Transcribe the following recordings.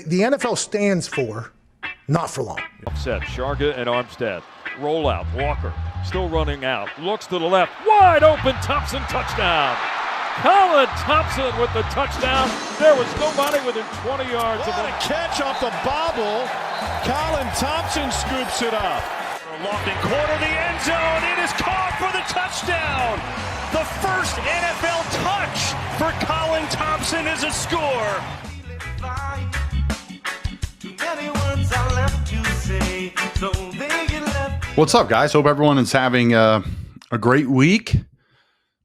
The NFL stands for not for long. Set, Sharga and Armstead. Roll out, Walker still running out. Looks to the left, wide open, Thompson touchdown. Colin Thompson with the touchdown. There was nobody within 20 yards of him. What a catch off the bobble. Colin Thompson scoops it up. Lofting corner, the end zone. It is caught for the touchdown. The first NFL touch for Colin Thompson is a score. What's up, guys? Hope everyone is having a great week.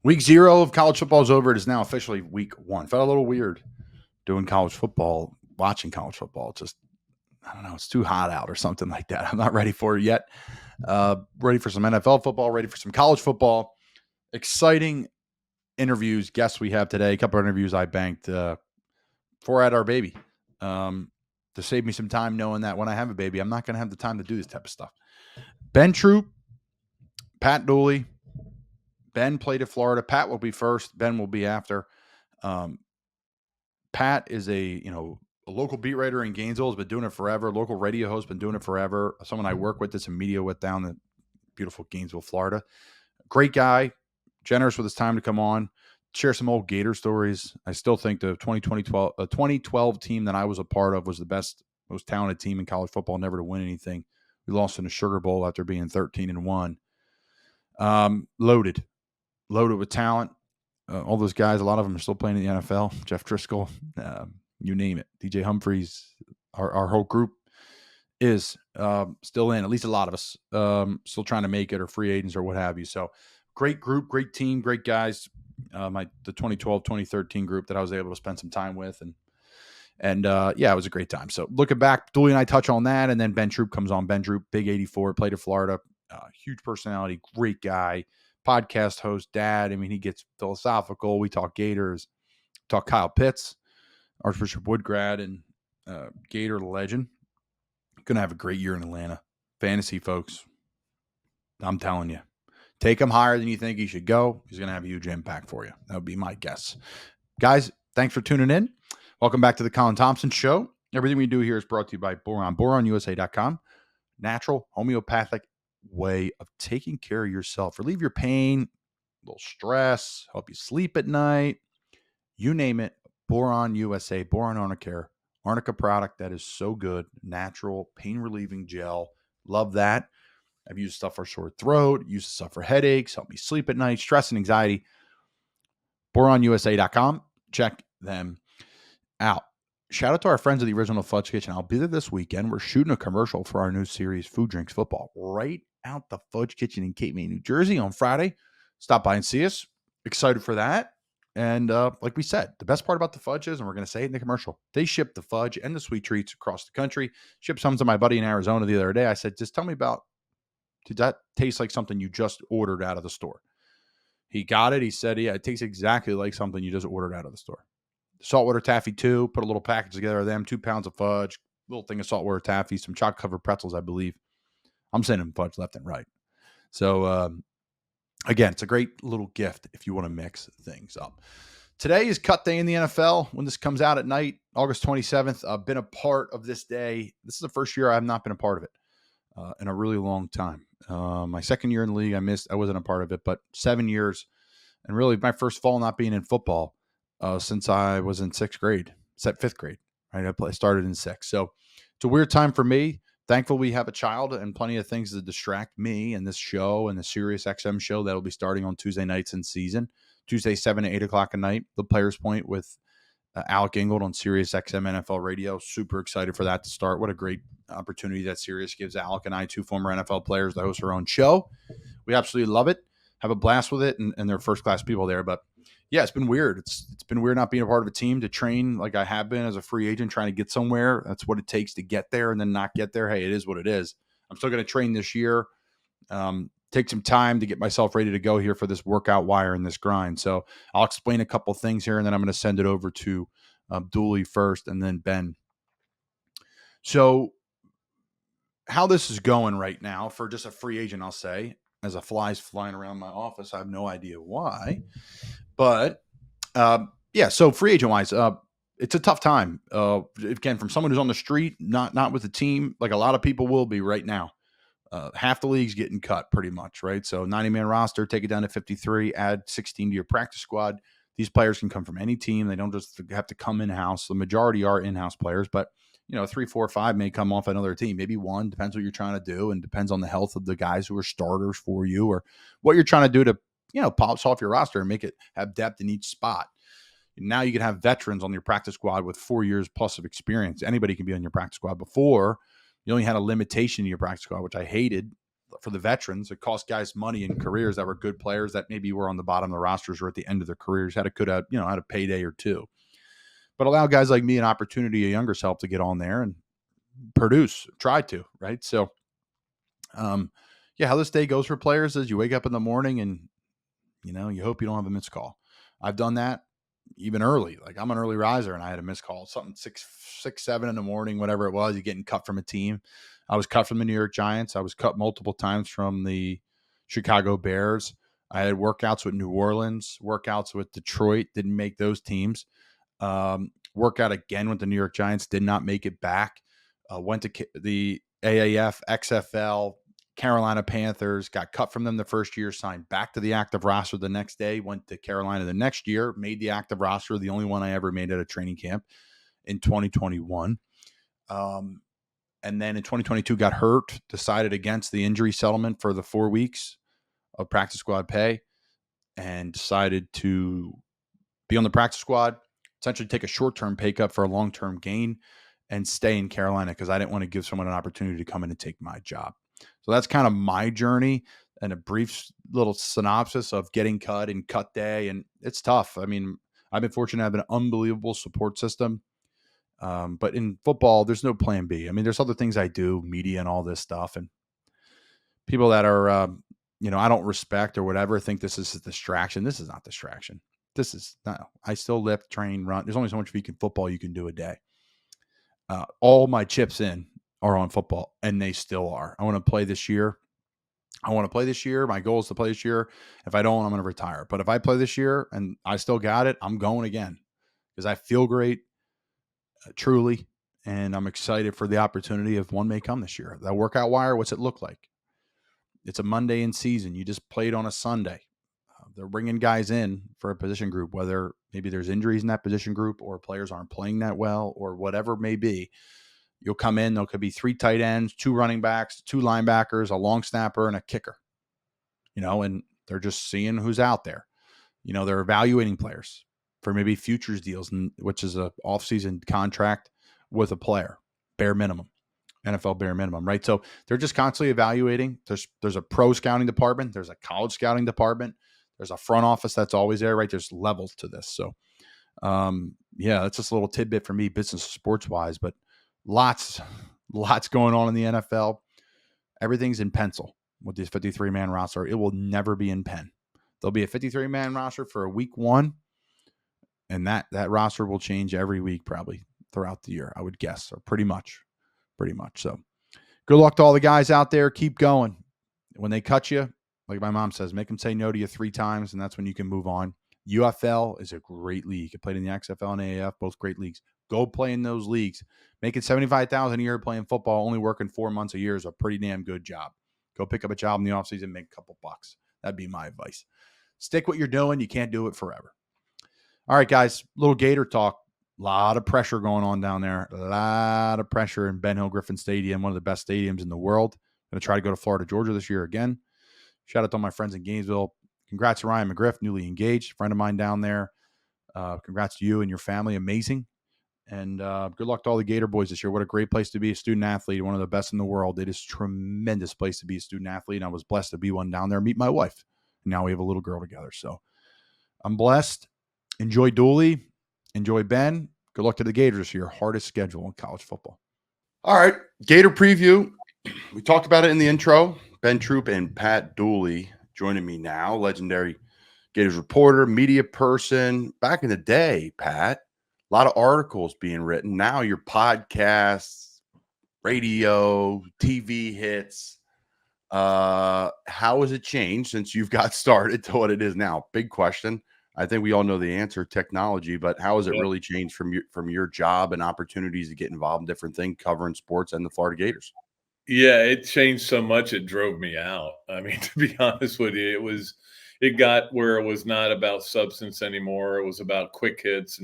Week 0 of college football is over. It is now officially week 1. Felt a little weird doing college football, watching college football. Just, I don't know, it's too hot out or something like that. I'm not ready for it yet. Ready for some NFL football, ready for some college football. Exciting interviews, guests we have today. A couple of interviews I banked for at our baby. To save me some time knowing that when I have a baby, I'm not going to have the time to do this type of stuff. Ben Troupe, Pat Dooley. Ben played at Florida. Pat will be first. Ben will be after. Pat is a local beat writer in Gainesville. Has been doing it forever. Local radio host, been doing it forever. Someone I work with, did some media with down in beautiful Gainesville, Florida. Great guy. Generous with his time to come on. Share some old Gator stories. I still think the 2012 team that I was a part of was the best, most talented team in college football, never to win anything. We lost in the Sugar Bowl after being 13-1. Loaded with talent. All those guys, a lot of them are still playing in the NFL. Jeff Driscoll, you name it. DJ Humphreys, our whole group is still in. At least a lot of us still trying to make it, or free agents or what have you. So great group, great team, great guys. The 2012-2013 group that I was able to spend some time with, and it was a great time. So looking back, Dooley and I touch on that, and then Ben Troupe comes on. Ben Troupe, big 84, played at Florida, huge personality, great guy, podcast host, dad. I mean, he gets philosophical. We talk Gators, talk Kyle Pitts, Archbishop Woodgrad, and Gator legend. Gonna have a great year in Atlanta. Fantasy, folks. I'm telling you. Take him higher than you think he should go. He's going to have a huge impact for you. That would be my guess. Guys, thanks for tuning in. Welcome back to the Colin Thompson Show. Everything we do here is brought to you by Boiron, BoironUSA.com. Natural, homeopathic way of taking care of yourself. Relieve your pain, a little stress, help you sleep at night. You name it. Boiron USA, Boiron Arnicare. Arnica product that is so good. Natural, pain-relieving gel. Love that. I've used stuff for sore throat, used stuff for headaches, help me sleep at night, stress and anxiety. BoironUSA.com. Check them out. Shout out to our friends at the original Fudge Kitchen. I'll be there this weekend. We're shooting a commercial for our new series, Food Drinks Football, right out the Fudge Kitchen in Cape May, New Jersey on Friday. Stop by and see us. Excited for that. And like we said, the best part about the fudge is, and we're going to say it in the commercial, they ship the fudge and the sweet treats across the country. Shipped some to my buddy in Arizona the other day. I said, just tell me about, did that taste like something you just ordered out of the store? He got it. He said, yeah, it tastes exactly like something you just ordered out of the store. Saltwater taffy, too. Put a little package together of them. 2 pounds of fudge, little thing of saltwater taffy, some chocolate-covered pretzels, I believe. I'm sending fudge left and right. So, again, it's a great little gift if you want to mix things up. Today is cut day in the NFL. When this comes out at night, August 27th, I've been a part of this day. This is the first year I have not been a part of it in a really long time. My second year in the league, I wasn't a part of it, but 7 years, and really my first fall not being in football since I was in fifth grade, right? I started in 6th. So it's a weird time for me. Thankful we have a child and plenty of things to distract me and this show and the Sirius XM show that'll be starting on Tuesday nights in season. Tuesday, 7 to 8 o'clock at night, the Players Point with Alec Ingold on Sirius XM NFL Radio. Super excited for that to start. What a great opportunity that Sirius gives Alec and I, 2 former NFL players, to host our own show. We absolutely love it. Have a blast with it, and they're first-class people there. But, yeah, it's been weird. It's been weird not being a part of a team, to train like I have been as a free agent, trying to get somewhere. That's what it takes to get there, and then not get there. Hey, it is what it is. I'm still going to train this year. Take some time to get myself ready to go here for this workout wire and this grind. So I'll explain a couple things here, and then I'm going to send it over to Dooley first and then Ben. So how this is going right now for just a free agent, I'll say, as a fly's flying around my office. I have no idea why. But, so free agent-wise, it's a tough time. Again, from someone who's on the street, not with the team, like a lot of people will be right now. Half the league's getting cut pretty much, right? So 90-man roster, take it down to 53, add 16 to your practice squad. These players can come from any team. They don't just have to come in-house. The majority are in-house players, but 3, 4, 5 may come off another team. Maybe one, depends what you're trying to do, and depends on the health of the guys who are starters for you or what you're trying to do to, polish off your roster and make it have depth in each spot. Now you can have veterans on your practice squad with 4 years plus of experience. Anybody can be on your practice squad. Before, you only had a limitation in your practice squad, which I hated for the veterans. It cost guys money in careers that were good players that maybe were on the bottom of the rosters or at the end of their careers, had a payday or two. But allow guys like me an opportunity, a younger self, to get on there and produce, try to, right? So, how this day goes for players is you wake up in the morning and, you hope you don't have a missed call. I've done that even early. Like, I'm an early riser and I had a missed call, something 6, 7 in the morning, whatever it was. You're getting cut from a team. I was cut from the New York Giants. I was cut multiple times from the Chicago Bears. I had workouts with New Orleans, workouts with Detroit, didn't make those teams. Workout again with the New York Giants, did not make it back. Went to the AAF, XFL, Carolina Panthers, got cut from them the first year, signed back to the active roster the next day, went to Carolina the next year, made the active roster, the only one I ever made at a training camp in 2021. And then in 2022 got hurt, decided against the injury settlement for the 4 weeks of practice squad pay, and decided to be on the practice squad, essentially take a short-term pay cut for a long-term gain, and stay in Carolina because I didn't want to give someone an opportunity to come in and take my job. So that's kind of my journey and a brief little synopsis of getting cut and cut day. And it's tough. I mean, I've been fortunate to have an unbelievable support system. But in football, there's no plan B. I mean, there's other things I do, media and all this stuff. And people that are, I don't respect or whatever, think this is a distraction. This is not distraction. I still lift, train, run. There's only so much football you can do a day. All my chips in are on football, and they still are. I want to play this year. My goal is to play this year. If I don't, I'm going to retire. But if I play this year and I still got it, I'm going again because I feel great, truly, and I'm excited for the opportunity if one may come this year. That workout wire, what's it look like? It's a Monday in season. You just played on a Sunday. They're bringing guys in for a position group, whether maybe there's injuries in that position group or players aren't playing that well or whatever it may be. You'll come in, there could be 3 tight ends, 2 running backs, 2 linebackers, a long snapper, and a kicker, and they're just seeing who's out there. They're evaluating players for maybe futures deals, which is a off-season contract with a player, bare minimum, NFL bare minimum, right? So they're just constantly evaluating. There's a pro scouting department. There's a college scouting department. There's a front office that's always there, right? There's levels to this. So, that's just a little tidbit for me, business sports wise, but lots going on in the NFL. Everything's in pencil with this 53-man roster. It will never be in pen. There'll be a 53-man roster for a week 1, and that roster will change every week probably throughout the year, I would guess, or pretty much. So good luck to all the guys out there. Keep going. When they cut you, like my mom says, make them say no to you 3 times, and that's when you can move on. UFL is a great league. You played in the XFL and AAF, both great leagues. Go play in those leagues. Making $75,000 a year playing football, only working 4 months a year is a pretty damn good job. Go pick up a job in the offseason, make a couple bucks. That'd be my advice. Stick what you're doing. You can't do it forever. All right, guys, little Gator talk. A lot of pressure going on down there. A lot of pressure in Ben Hill Griffin Stadium, one of the best stadiums in the world. Going to try to go to Florida, Georgia this year again. Shout out to all my friends in Gainesville. Congrats to Ryan McGriff, newly engaged, friend of mine down there. Congrats to you and your family. Amazing. And good luck to all the Gator boys this year. What a great place to be a student athlete, one of the best in the world. It is a tremendous place to be a student athlete, and I was blessed to be one down there, meet my wife. And now we have a little girl together. So I'm blessed. Enjoy Dooley. Enjoy Ben. Good luck to the Gators this year. Hardest schedule in college football. All right, Gator preview. We talked about it in the intro. Ben Troupe and Pat Dooley joining me now. Legendary Gators reporter, media person. Back in the day, Pat, a lot of articles being written. Now your podcasts, radio, TV hits. How has it changed since you've got started to what it is now? Big question. I think we all know the answer, technology, but how has it really changed from your job and opportunities to get involved in different things, covering sports and the Florida Gators? Yeah, it changed so much it drove me out. I mean, to be honest with you, it got where it was not about substance anymore. It was about quick hits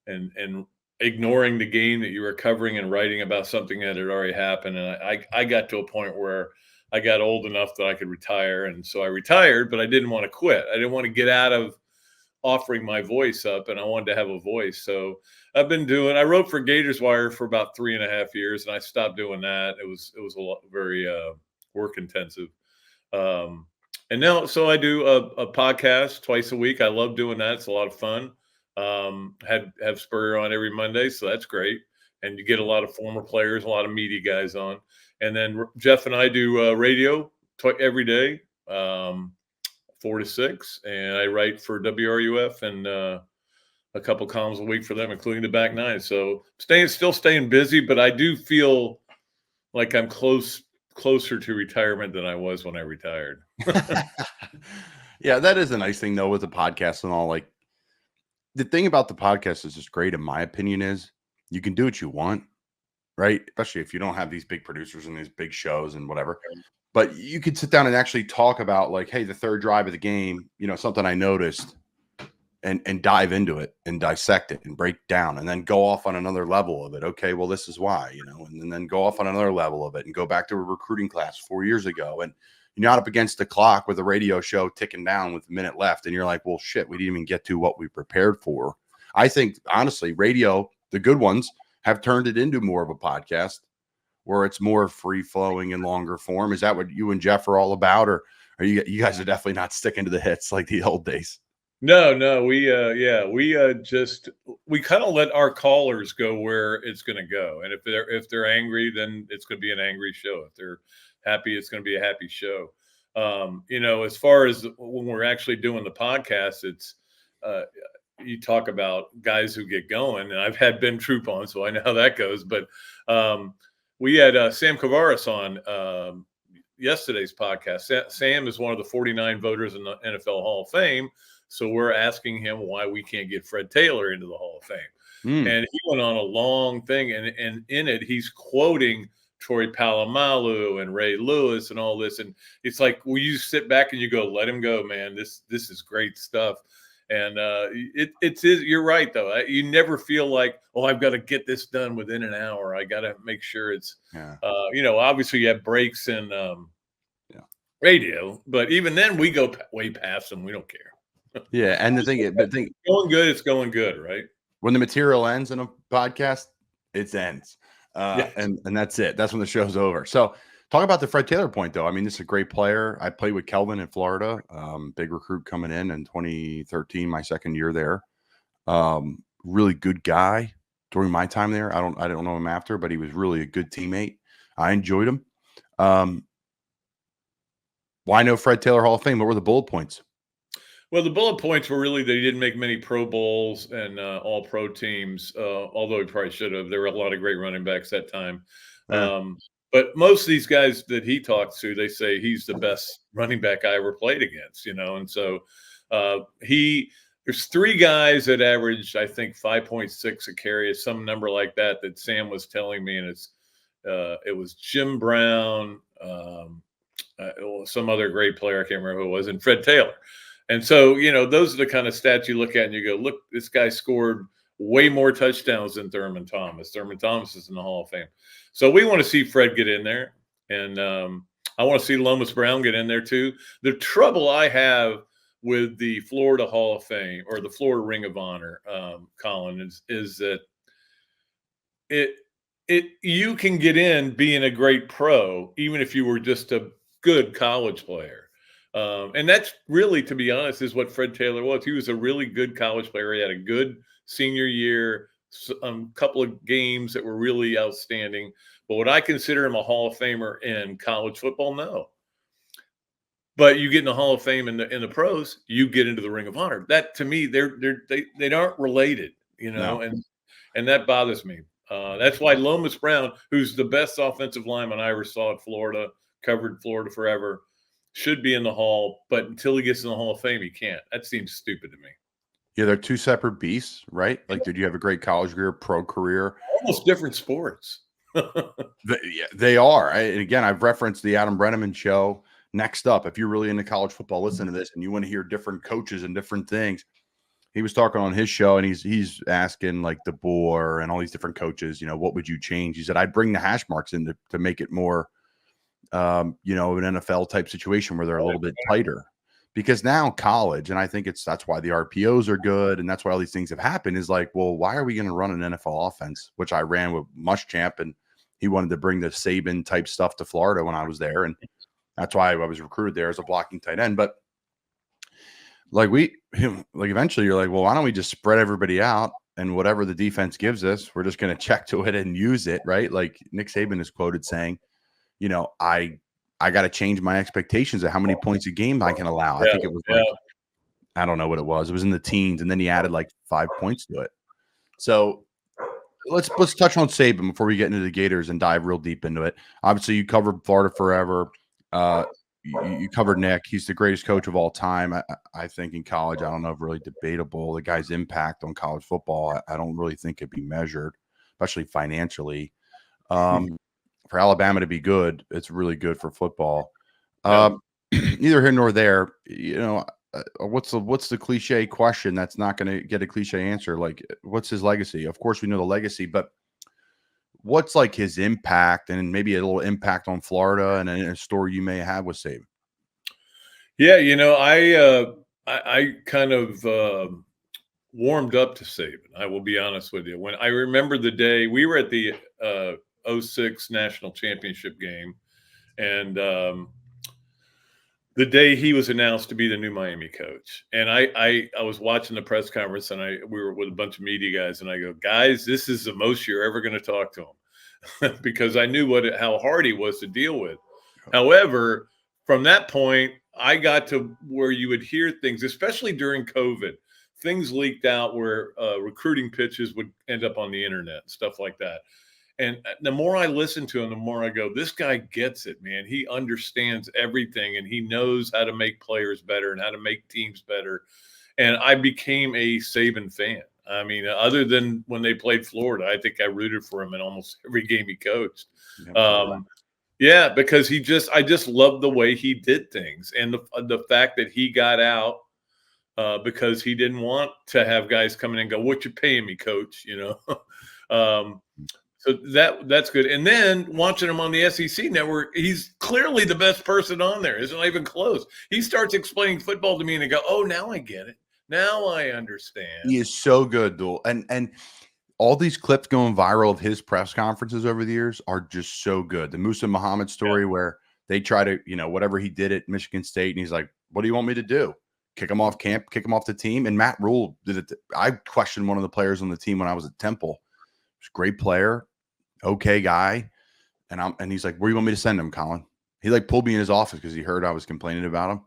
and ignoring the game that you were covering and writing about something that had already happened. And I got to a point where I got old enough that I could retire. And so I retired, but I didn't want to quit. I didn't want to get out of offering my voice up, and I wanted to have a voice. So I wrote for Gators Wire for about 3.5 years, and I stopped doing that. It was a lot, very work intensive. And now, so I do a podcast twice a week. I love doing that. It's a lot of fun. Have Spurrier on every Monday, so that's great. And you get a lot of former players, a lot of media guys on. And then Jeff and I do radio every day. 4 to 6, and I write for WRUF and a couple columns a week for them, including the back nine. So still staying busy, but I do feel like I'm closer to retirement than I was when I retired. Yeah, that is a nice thing though with the podcast and all. Like the thing about the podcast is just great, in my opinion, is you can do what you want, right? Especially if you don't have these big producers and these big shows and whatever. But you could sit down and actually talk about, like, hey, the third drive of the game, something I noticed, and dive into it and dissect it and break down and then go off on another level of it. Okay, well, this is why, and then go off on another level of it and go back to a recruiting class 4 years ago. And you're not up against the clock with a radio show ticking down with a minute left. And you're like, well, shit, we didn't even get to what we prepared for. I think, honestly, radio, the good ones, have turned it into more of a podcast, where it's more free flowing and longer form. Is that what you and Jeff are all about? Or are you guys are definitely not sticking to the hits like the old days? No, we kind of let our callers go where it's going to go. And if they're angry, then it's going to be an angry show. If they're happy, it's going to be a happy show. As far as when we're actually doing the podcast, it's, you talk about guys who get going, and I've had Ben Troupe on, so I know how that goes. But, we had Sam Kavaris on yesterday's podcast. Sam is one of the 49 voters in the NFL Hall of Fame. So we're asking him why we can't get Fred Taylor into the Hall of Fame. And he went on a long thing. And in it, he's quoting Troy Polamalu and Ray Lewis and all this. And it's like, well, you sit back and you go, let him go, man. This is great stuff. And you're right, though. You never feel like, oh, I've got to get this done within an hour. I got to make sure it's, obviously you have breaks in radio, but even then we go way past them. We don't care. Yeah. And the thing is, going good, it's going good, right? When the material ends in a podcast, it ends. And that's it. That's when the show's over. So talk about the Fred Taylor point, though. I mean, this is a great player. I played with Kelvin in Florida, big recruit coming in 2013, my second year there. Really good guy during my time there. I don't know him after, but he was really a good teammate. I enjoyed him. Why no Fred Taylor Hall of Fame? What were the bullet points? Well, the bullet points were really that he didn't make many Pro Bowls and all-pro teams, although he probably should have. There were a lot of great running backs that time. But most of these guys that he talks to, they say he's the best running back I ever played against, And so there's three guys that averaged, I think, 5.6 a carry, some number like that Sam was telling me. And it was Jim Brown, some other great player, I can't remember who it was, and Fred Taylor. And so, those are the kind of stats you look at and you go, look, this guy scored way more touchdowns than Thurman Thomas. Thurman Thomas is in the Hall of Fame. So we want to see Fred get in there. And I want to see Lomas Brown get in there too. The trouble I have with the Florida Hall of Fame or the Florida Ring of Honor, Colin, is that you can get in being a great pro, even if you were just a good college player. And that's really, to be honest, is what Fred Taylor was. He was a really good college player. He had a good senior year, a couple of games that were really outstanding. But would I consider him a Hall of Famer in college football? No. But you get in the Hall of Fame in the pros, you get into the Ring of Honor. That, to me, they aren't related, No. and that bothers me. That's why Lomas Brown, who's the best offensive lineman I ever saw at Florida, covered Florida forever, should be in the Hall, but until he gets in the Hall of Fame, he can't. That seems stupid to me. Yeah, they're two separate beasts, right? Like, did you have a great college career, pro career? Almost different sports. They are. And again, I've referenced the Adam Brenneman show. Next up, if you're really into college football, listen to this, and you want to hear different coaches and different things. He was talking on his show, and he's asking like the Boer and all these different coaches, what would you change? He said, I'd bring the hash marks in to make it more, an NFL type situation where they're a little bit tighter. Because now college, and I think that's why the RPOs are good, and that's why all these things have happened, is like, well, why are we going to run an NFL offense, which I ran with Muschamp, and he wanted to bring the Saban type stuff to Florida when I was there, and that's why I was recruited there as a blocking tight end. But like eventually you're like, well, why don't we just spread everybody out, and whatever the defense gives us, we're just going to check to it and use it, right? Like Nick Saban is quoted saying, I got to change my expectations of how many points a game I can allow. I think it was I don't know what it was. It was in the teens, and then he added like 5 points to it. So let's touch on Saban before we get into the Gators and dive real deep into it. Obviously, you covered Florida forever. You covered Nick. He's the greatest coach of all time. I think in college, I don't know if really debatable. The guy's impact on college football, I don't really think could be measured, especially financially. For Alabama to be good, it's really good for football. Neither here nor there. What's the cliche question that's not going to get a cliche answer? Like, what's his legacy? Of course, we know the legacy, but what's like his impact, and maybe a little impact on Florida, and a story you may have with Saban? Yeah, I kind of warmed up to Saban. I will be honest with you. When I remember the day we were at the 06 national championship game, and the day he was announced to be the new Miami coach, and I was watching the press conference, and we were with a bunch of media guys, and I go, guys, this is the most you're ever going to talk to him, because I knew how hard he was to deal with. However, from that point, I got to where you would hear things, especially during COVID, things leaked out where recruiting pitches would end up on the internet, stuff like that. And the more I listen to him, the more I go, this guy gets it, man. He understands everything, and he knows how to make players better and how to make teams better. And I became a Saban fan. I mean, other than when they played Florida, I think I rooted for him in almost every game he coached. Because I just loved the way he did things, and the fact that he got out because he didn't want to have guys come in and go, "What you paying me, coach?" So that's good. And then watching him on the SEC network, he's clearly the best person on there. It's not even close. He starts explaining football to me, and I go, "Oh, now I get it. Now I understand." He is so good, Dool. And all these clips going viral of his press conferences over the years are just so good. The Musa Muhammad story, where they try to, whatever he did at Michigan State, and he's like, "What do you want me to do? Kick him off camp, kick him off the team?" And Matt Rule did it. I questioned one of the players on the team when I was at Temple. He's a great player, okay guy. And he's like, "Where do you want me to send him, Colin?" He like pulled me in his office because he heard I was complaining about him.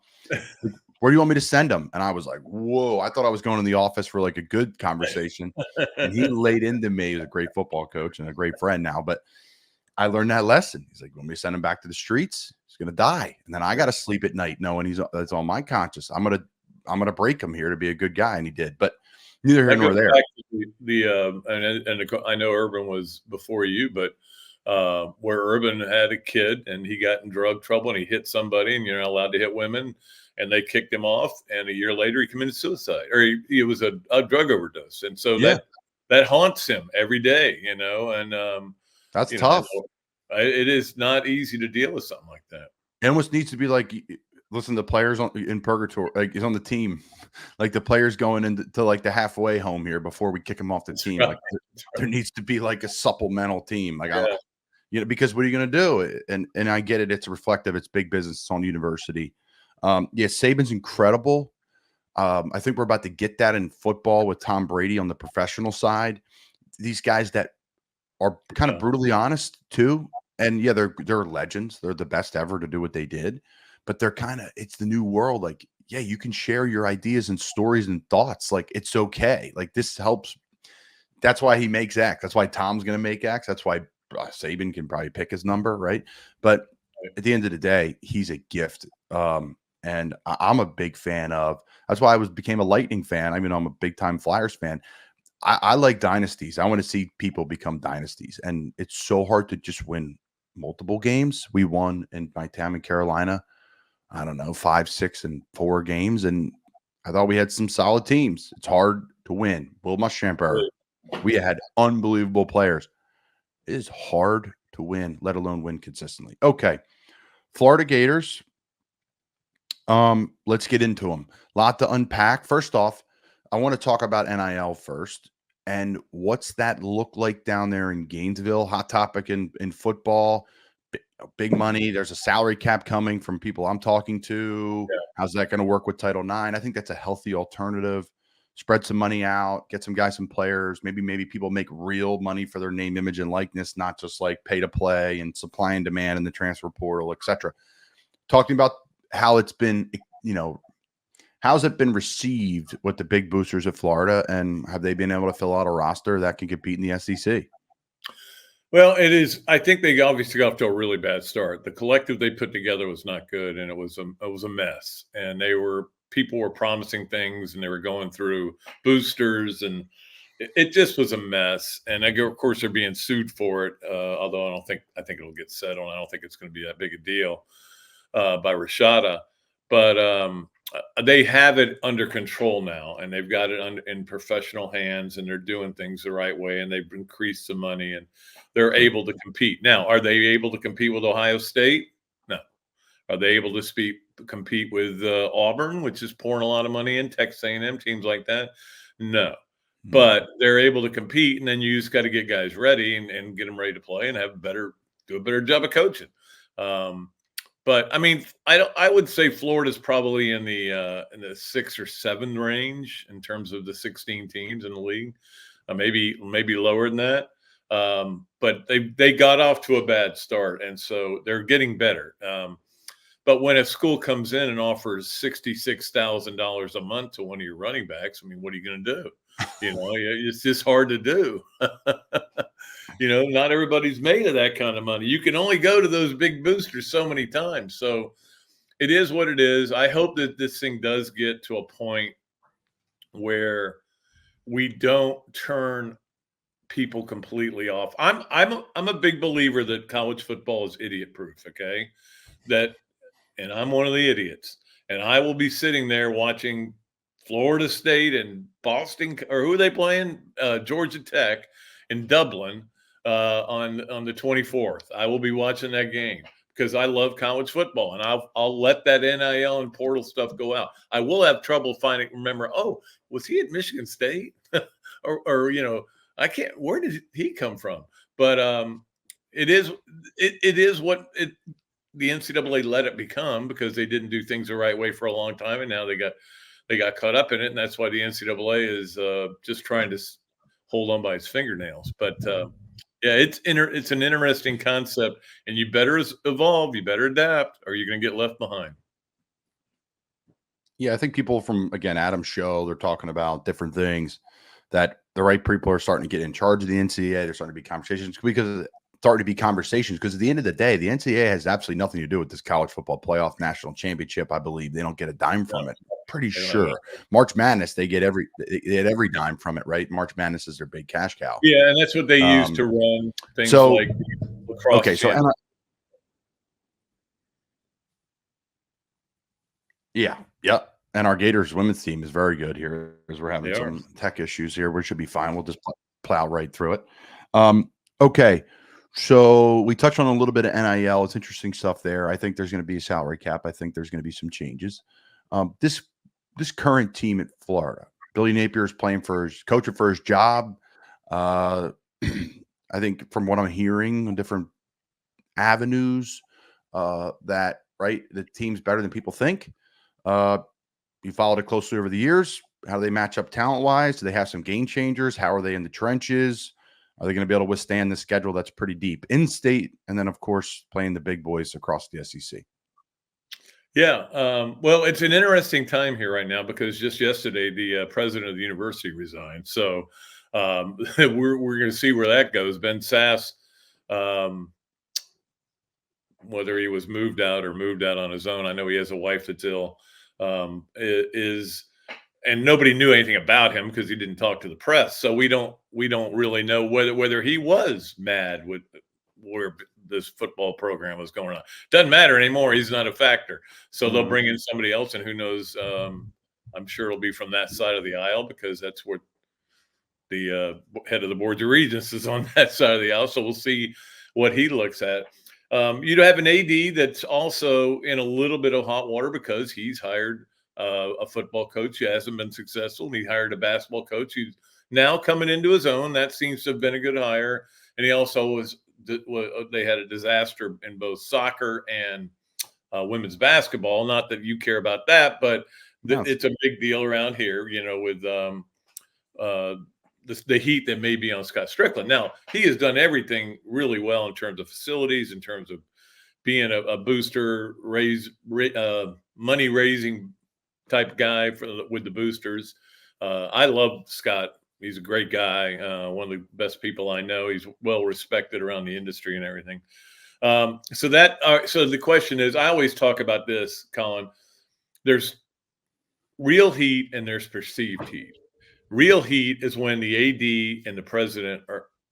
"Where do you want me to send him?" And I was like, whoa, I thought I was going in the office for like a good conversation. And he laid into me. He's a great football coach and a great friend now. But I learned that lesson. He's like, "You want me to send him back to the streets? He's going to die. And then I got to sleep at night knowing that's on my conscience. I'm going to break him here to be a good guy." And he did. But neither here nor there. And I know Urban was before you, but where Urban had a kid and he got in drug trouble and he hit somebody, and you're not allowed to hit women, and they kicked him off, and a year later he committed suicide, or he was a drug overdose. And so that haunts him every day, and that's tough. It is not easy to deal with something like that. And what needs to be like, listen, the players in purgatory, like he's on the team, like the players going into like the halfway home here before we kick him off the team. Like there needs to be like a supplemental team. Like, because what are you going to do? And I get it. It's reflective. It's big business. It's on university. Saban's incredible. I think we're about to get that in football with Tom Brady on the professional side. These guys that are kind of brutally honest too. And they're legends. They're the best ever to do what they did. But they're it's the new world. Like, you can share your ideas and stories and thoughts. Like, it's okay. Like, this helps. That's why he makes X. That's why Tom's going to make X. That's why Saban can probably pick his number, right? But at the end of the day, he's a gift. And And I'm a big fan of. That's why became a Lightning fan. I mean, I'm a big time Flyers fan. I like dynasties. I want to see people become dynasties, and it's so hard to just win multiple games. We won in my time in Carolina, I don't know, 5, 6, and 4 games, and I thought we had some solid teams. It's hard to win. Will Muschamp era, we had unbelievable players. It is hard to win, let alone win consistently. Okay, Florida Gators. Let's get into them. A lot to unpack. First off, I want to talk about NIL first. And what's that look like down there in Gainesville? Hot topic in football. Big money. There's a salary cap coming from people I'm talking to. Yeah. How's that going to work with Title IX? I think that's a healthy alternative. Spread some money out, get some guys, some players. Maybe people make real money for their name, image, and likeness, not just like pay to play and supply and demand in the transfer portal, etc. Talking about how it's been, how's it been received with the big boosters of Florida, and have they been able to fill out a roster that can compete in the SEC? Well, it is. I think they obviously got off to a really bad start. The collective they put together was not good, and it was a mess. And people were promising things, and they were going through boosters, and it just was a mess. And of course, they're being sued for it. Although I think it'll get settled. I don't think it's going to be that big a deal by Rashada, but they have it under control now, and they've got it in professional hands, and they're doing things the right way, and they've increased the money, and they're able to compete. Now, are they able to compete with Ohio State? No. Are they able to compete with Auburn, which is pouring a lot of money in, Texas A&M, teams like that? No. But they're able to compete, and then you just got to get guys ready and get them ready to play and do a better job of coaching. But I mean, I would say Florida's probably in the 6 or 7 range in terms of the 16 teams in the league, maybe lower than that. But they got off to a bad start, and so they're getting better. But when a school comes in and offers $66,000 a month to one of your running backs, I mean, what are you going to do? It's just hard to do. Not everybody's made of that kind of money. You can only go to those big boosters so many times. So it is what it is. I hope that this thing does get to a point where we don't turn people completely off. I'm a big believer that college football is idiot proof. Okay. And I'm one of the idiots, and I will be sitting there watching Florida State and Boston, or who are they playing? Georgia Tech in Dublin on the 24th. I will be watching that game because I love college football, and I'll let that NIL and portal stuff go out. I will have trouble remember, was he at Michigan State? or I can't, where did he come from? But it is what the NCAA let it become, because they didn't do things the right way for a long time, and now they got caught up in it, and that's why the NCAA is just trying to hold on by its fingernails. But it's an interesting concept, and you better evolve, you better adapt, or you're going to get left behind. Yeah, I think people from, again, Adam's show, they're talking about different things, that the right people are starting to get in charge of the NCAA. There's starting to be conversations because at the end of the day, the NCAA has absolutely nothing to do with this college football playoff national championship. I believe they don't get a dime from it. Pretty sure March Madness, they get every dime from it, right? March Madness is their big cash cow. Yeah, and that's what they use to run things like lacrosse. Okay, so and our Gators women's team is very good here, because we're having some tech issues here. We should be fine. We'll just plow right through it. Okay. So we touched on a little bit of NIL. It's interesting stuff there. I think there's going to be a salary cap. I think there's going to be some changes. This current team at Florida, Billy Napier is coaching for his job. I think from what I'm hearing on different avenues, that the team's better than people think. You followed it closely over the years. How do they match up talent-wise? Do they have some game changers? How are they in the trenches? Are they going to be able to withstand the schedule that's pretty deep in state? And then, of course, playing the big boys across the SEC. Yeah. Well, it's an interesting time here right now, because just yesterday, the president of the university resigned. So we're going to see where that goes. Ben Sass whether he was moved out or moved out on his own. I know he has a wife that's ill. And nobody knew anything about him because he didn't talk to the press. So we don't really know whether he was mad with where this football program was going on. Doesn't matter anymore. He's not a factor. So they'll bring in somebody else, and who knows? I'm sure it'll be from that side of the aisle because that's where the head of the Board of Regents is, on that side of the aisle. So we'll see what he looks at. You have an AD that's also in a little bit of hot water because he's hired a football coach who hasn't been successful. He hired a basketball coach who's now coming into his own. That seems to have been a good hire. And he also they had a disaster in both soccer and women's basketball. Not that you care about that, but it's a big deal around here, with the heat that may be on Scott Strickland. Now, he has done everything really well in terms of facilities, in terms of being a booster, money raising type guy with the boosters. I love Scott. He's a great guy. One of the best people I know. He's well respected around the industry and everything. So the question is, I always talk about this, Colin. There's real heat and there's perceived heat. Real heat is when the AD and the president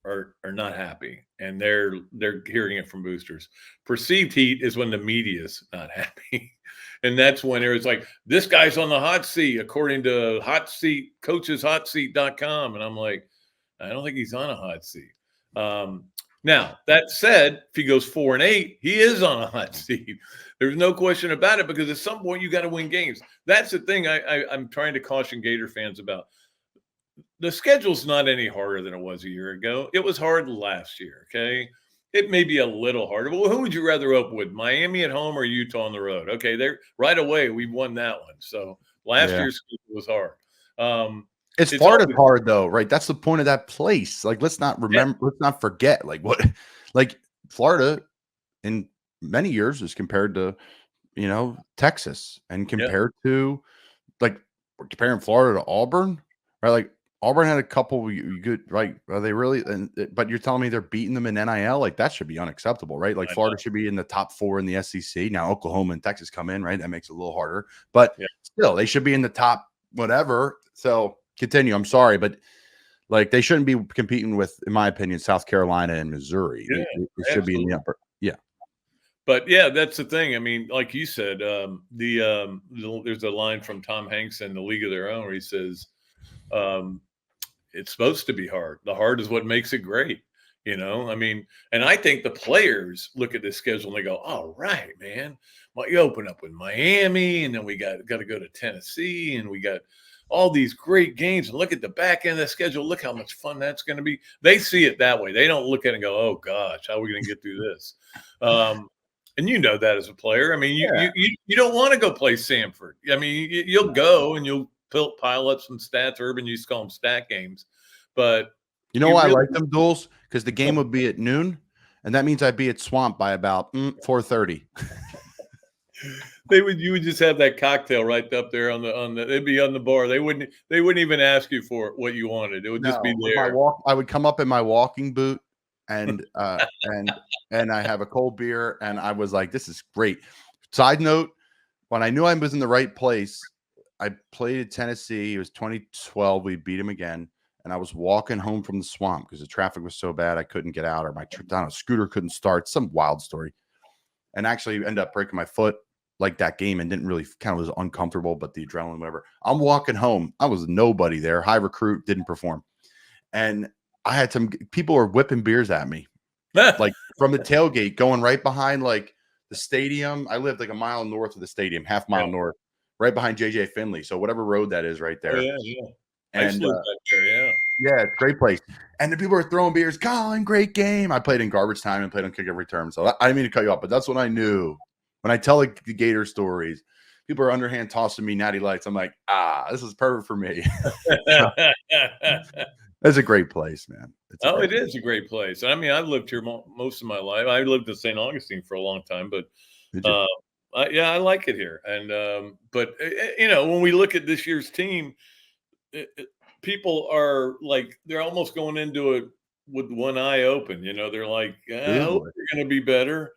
are not happy and they're hearing it from boosters. Perceived heat is when the media's not happy. And that's when it's like, this guy's on the hot seat, according to coacheshotseat.com. And I'm like, I don't think he's on a hot seat. Now, that said, if he goes 4-8, he is on a hot seat. There's no question about it, because at some point you got to win games. That's the thing I'm trying to caution Gator fans about. The schedule's not any harder than it was a year ago. It was hard last year, okay? It may be a little harder. But who would you rather open with, Miami at home or Utah on the road? Okay, right away, we won that one. So last year's schedule was hard. It's Florida's hard though, right? That's the point of that place. Like, let's not forget, like Florida in many years is compared to, Texas, and compared to, like, we're comparing Florida to Auburn, right? Like, Auburn had a couple good, right? Are they really? But you're telling me they're beating them in NIL? Like, that should be unacceptable, right? Like, Florida should be in the top 4 in the SEC. Now, Oklahoma and Texas come in, right? That makes it a little harder, but still, they should be in the top whatever. So continue. I'm sorry, but like, they shouldn't be competing with, in my opinion, South Carolina and Missouri. Yeah, they should be in the upper. Yeah. But yeah, that's the thing. I mean, like you said, there's a line from Tom Hanks in The League of Their Own where he says, it's supposed to be hard. The hard is what makes it great. I mean, and I think the players look at this schedule and they go, all right, man, well, you open up with Miami, and then we got to go to Tennessee, and we got all these great games, and look at the back end of the schedule. Look how much fun that's going to be. They see it that way. They don't look at it and go, oh gosh, how are we going to get through this? And you know that as a player. I mean, you don't want to go play Samford. I mean, you'll go and you'll pile up some stats. Urban used to call them stat games. But you know why I like them duels? Because the game would be at noon, and that means I'd be at Swamp by about 4:30. You would just have that cocktail right up there they'd be on the bar. They wouldn't even ask you for what you wanted. It would just be there. I would come up in my walking boot and I have a cold beer, and I was like, this is great. Side note, when I knew I was in the right place, I played at Tennessee. It was 2012. We beat him again. And I was walking home from the Swamp because the traffic was so bad I couldn't get out, or my trip down a scooter couldn't start. Some wild story. And actually ended up breaking my foot like that game, and didn't really, kind of was uncomfortable, but the adrenaline, whatever. I'm walking home. I was nobody there. High recruit, didn't perform. And I had some people were whipping beers at me, like from the tailgate, going right behind like the stadium. I lived like a mile north of the stadium, half mile north, right behind JJ Finley. So whatever road that is right there. Oh, yeah. And I just lived back there, yeah, it's a great place. And the people were throwing beers. Colin, great game. I played in garbage time and played on kick every term. So I didn't mean to cut you off, but that's what I knew. When I tell the Gator stories, people are underhand tossing me natty lights. I'm like, this is perfect for me. It's a great place, man. It is a great place. I mean, I've lived here most of my life. I lived in St. Augustine for a long time, but I like it here. And but when we look at this year's team, people are like, they're almost going into it with one eye open. They're like, I hope they're going to be better.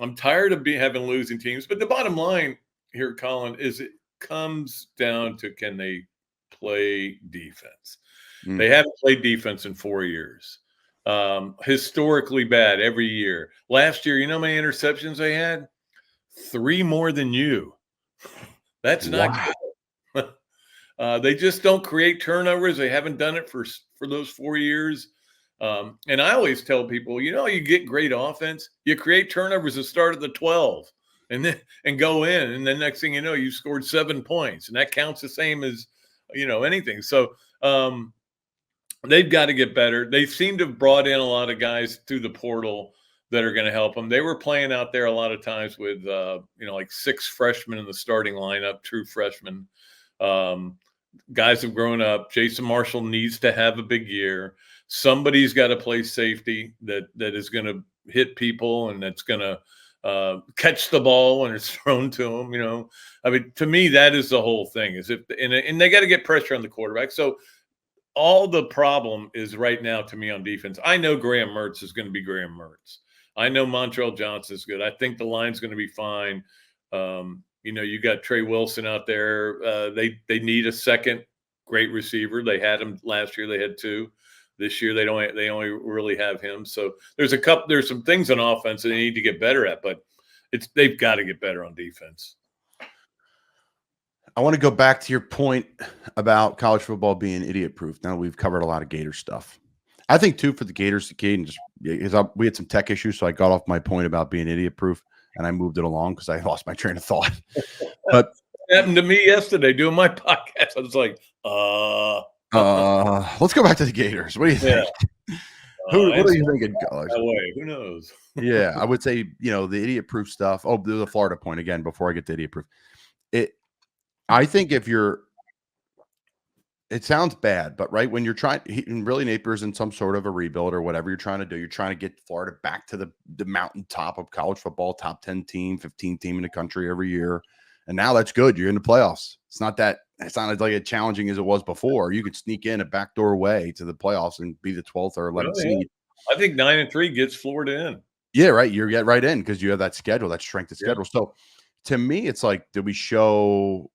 I'm tired of having losing teams. But the bottom line here, Colin, is it comes down to, can they play defense? They haven't played defense in 4 years. Historically bad every year. Last year, you know how many interceptions they had? 3 more than you. That's not good. They just don't create turnovers. They haven't done it for those 4 years. And I always tell people, you get great offense, you create turnovers and start at the 12 and go in. And then next thing you know, you scored 7 points, and that counts the same as, anything. So they've got to get better. They seem to have brought in a lot of guys through the portal that are going to help them. They were playing out there a lot of times with, like 6 freshmen in the starting lineup, true freshmen. Guys have grown up. Jason Marshall needs to have a big year. Somebody's got to play safety that is going to hit people and that's going to catch the ball when it's thrown to them. I mean, to me, that is the whole thing. And they got to get pressure on the quarterback. So all the problem is right now to me on defense. I know Graham Mertz is going to be Graham Mertz. I know Montrell Johnson is good. I think the line's going to be fine. You got Trey Wilson out there. They need a second great receiver. They had him last year. They had 2. This year they only really have him. So there's some things on offense that they need to get better at, but they've got to get better on defense. I want to go back to your point about college football being idiot proof. Now we've covered a lot of Gator stuff. I think too, for the Gators, we had some tech issues, so I got off my point about being idiot proof and I moved it along because I lost my train of thought. But it happened to me yesterday doing my podcast. I was like, let's go back to the Gators. What do you think? Yeah. What do you think in college? Who knows? Yeah, I would say, the idiot proof stuff. Oh, the Florida point again, before I get to idiot proof. I think it sounds bad, but right when you're trying, really Napier's in some sort of a rebuild or whatever you're trying to do, you're trying to get Florida back to the mountaintop of college football, top 10 team, 15 team in the country every year. And now that's good. You're in the playoffs. It's not like as challenging as it was before. You could sneak in a backdoor way to the playoffs and be the 12th or 11th seed. I think 9-3 gets Florida in. Yeah, right. You get right in because you have that schedule, that strength of schedule. So to me, it's like, did we show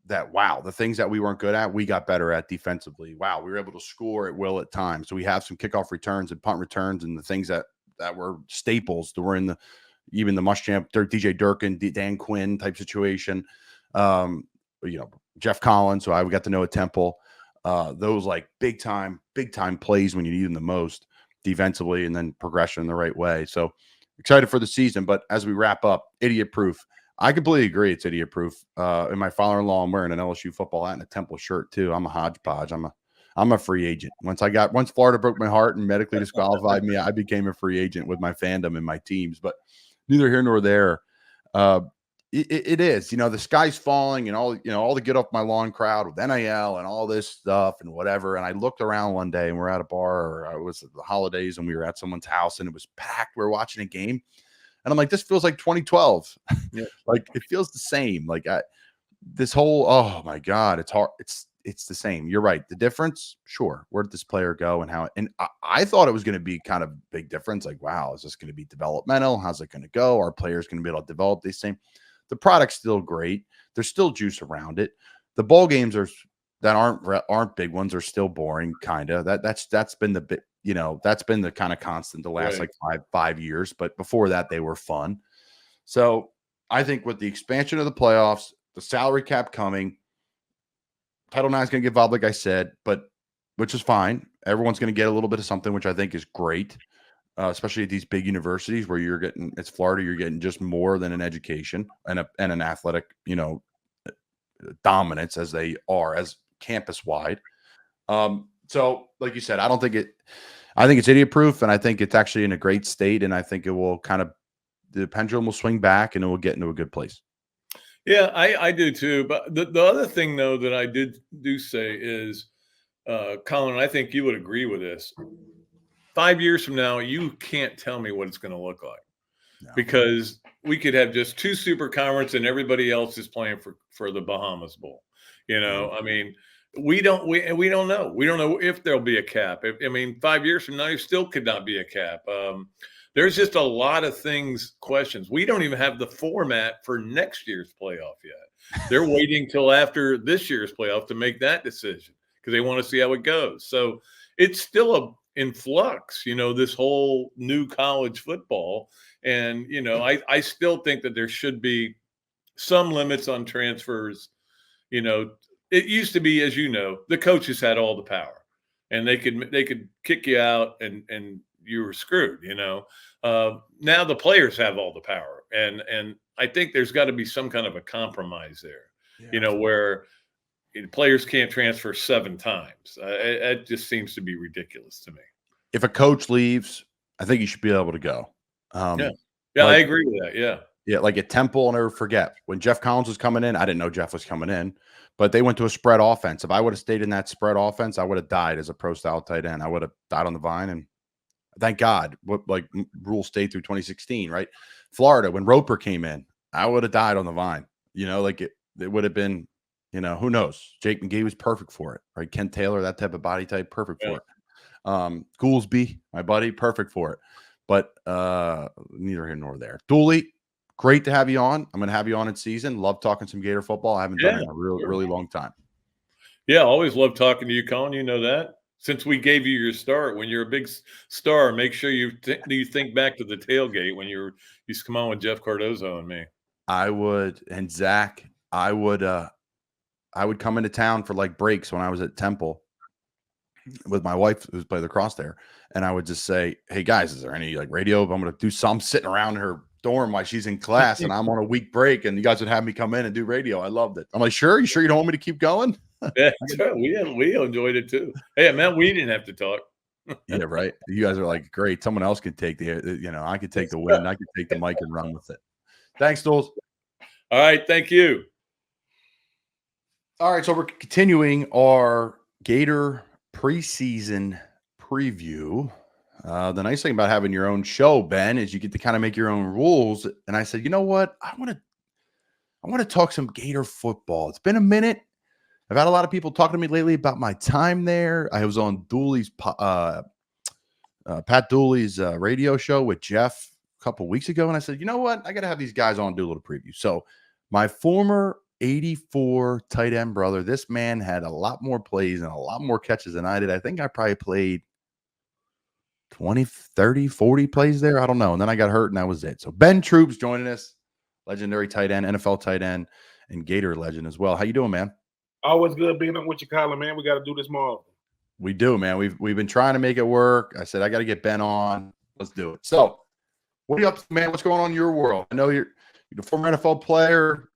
that, wow, the things that we weren't good at, we got better at defensively. Wow, we were able to score at will at times. So we have some kickoff returns and punt returns and the things that were staples that were in even the Muschamp, DJ Durkin, Dan Quinn type situation. Jeff Collins, who I got to know at Temple. Those like big time plays when you need them the most defensively, and then progression in the right way. So excited for the season. But as we wrap up, idiot proof. I completely agree. It's idiot proof. And my father-in-law, I'm wearing an LSU football hat and a Temple shirt too. I'm a hodgepodge. I'm a free agent. Once Florida broke my heart and medically disqualified me, I became a free agent with my fandom and my teams. But neither here nor there. It is, the sky's falling and all the get off my lawn crowd with NIL and all this stuff and whatever. And I looked around one day and we're at a bar, or it was the holidays and we were at someone's house and it was packed. We were watching a game. And I'm like, this feels like 2012. Yeah. Like it feels the same. Like this whole, oh my God, it's hard. It's the same. You're right. The difference, sure. Where did this player go and how? And I thought it was going to be kind of big difference. Like, wow, is this going to be developmental? How's it going to go? Are players going to be able to develop these things? The product's still great. There's still juice around it. The bowl games that aren't big ones are still boring, kind of. That's been the bit. That's been the kind of constant the last like five years. But before that, they were fun. So I think with the expansion of the playoffs, the salary cap coming, Title IX is going to get involved, like I said, which is fine. Everyone's going to get a little bit of something, which I think is great, especially at these big universities where it's Florida, you're getting just more than an education and an athletic, dominance as they are as campus wide. So like you said, I think it's idiot proof, and I think it's actually in a great state, and I think it will the pendulum will swing back and it will get into a good place. Yeah, I do too. But the other thing though that I do say is, Colin, I think you would agree with this. 5 years from now, you can't tell me what it's going to look like, because we could have just 2 super conference and everybody else is playing for the Bahamas Bowl. I mean, we don't know. We don't know if there'll be a cap. 5 years from now, you still could not be a cap. There's just a lot of questions. We don't even have the format for next year's playoff yet. They're waiting till after this year's playoff to make that decision because they want to see how it goes. So it's still in flux, this whole new college football. And, I still think that there should be some limits on transfers. It used to be, as the coaches had all the power and they could kick you out and you were screwed, now the players have all the power. And I think there's got to be some kind of a compromise there, where players can't transfer 7 times. It just seems to be ridiculous to me. If a coach leaves, I think you should be able to go. Yeah, I agree with that. Yeah. Yeah, like at Temple, I'll never forget when Jeff Collins was coming in. I didn't know Jeff was coming in, but they went to a spread offense. If I would have stayed in that spread offense, I would have died as a pro style tight end. I would have died on the vine. And thank God, rule stayed through 2016, right? Florida, when Roper came in, I would have died on the vine. It would have been, who knows? Jake McGee was perfect for it, right? Ken Taylor, that type of body type, perfect for it. Goolsby, my buddy, perfect for it. But neither here nor there. Dooley, great to have you on. I'm going to have you on in season. Love talking some Gator football. I haven't done it in a really long time. Yeah, always love talking to you, Colin. You know that. Since we gave you your start, when you're a big star, make sure you think back to the tailgate when you used to come on with Jeff Cardozo and me. I would, and Zach, I would come into town for like breaks when I was at Temple with my wife who's played lacrosse there. And I would just say, hey guys, is there any like radio? I'm going to do some sitting around her dorm while she's in class and I'm on a week break and you guys would have me come in and do radio. I loved it. I'm like, sure. You sure you don't want me to keep going? Yeah, we enjoyed it too. Hey, man, we didn't have to talk. Yeah, right. You guys are like, great. Someone else could take I could take the win. I could take the mic and run with it. Thanks, Dools. All right. Thank you. All right. So we're continuing our Gator preseason preview. The nice thing about having your own show, Ben, is you get to kind of make your own rules. And I said, you know what? I want to talk some Gator football. It's been a minute. I've had a lot of people talking to me lately about my time there. I was on Dooley's, Pat Dooley's radio show with Jeff a couple weeks ago. And I said, you know what? I got to have these guys on and do a little preview. So my former 84 tight end brother, this man had a lot more plays and a lot more catches than I did. I think I probably played 20, 30, 40 plays there. I don't know. And then I got hurt and that was it. So Ben Troupe's joining us, legendary tight end, NFL tight end, and Gator legend as well. How you doing, man? Always good being up with you, Colin, man. We got to do this more often. We do, man. We've been trying to make it work. I said, I got to get Ben on. Let's do it. So what are you up to, man? What's going on in your world? I know you're a former NFL player.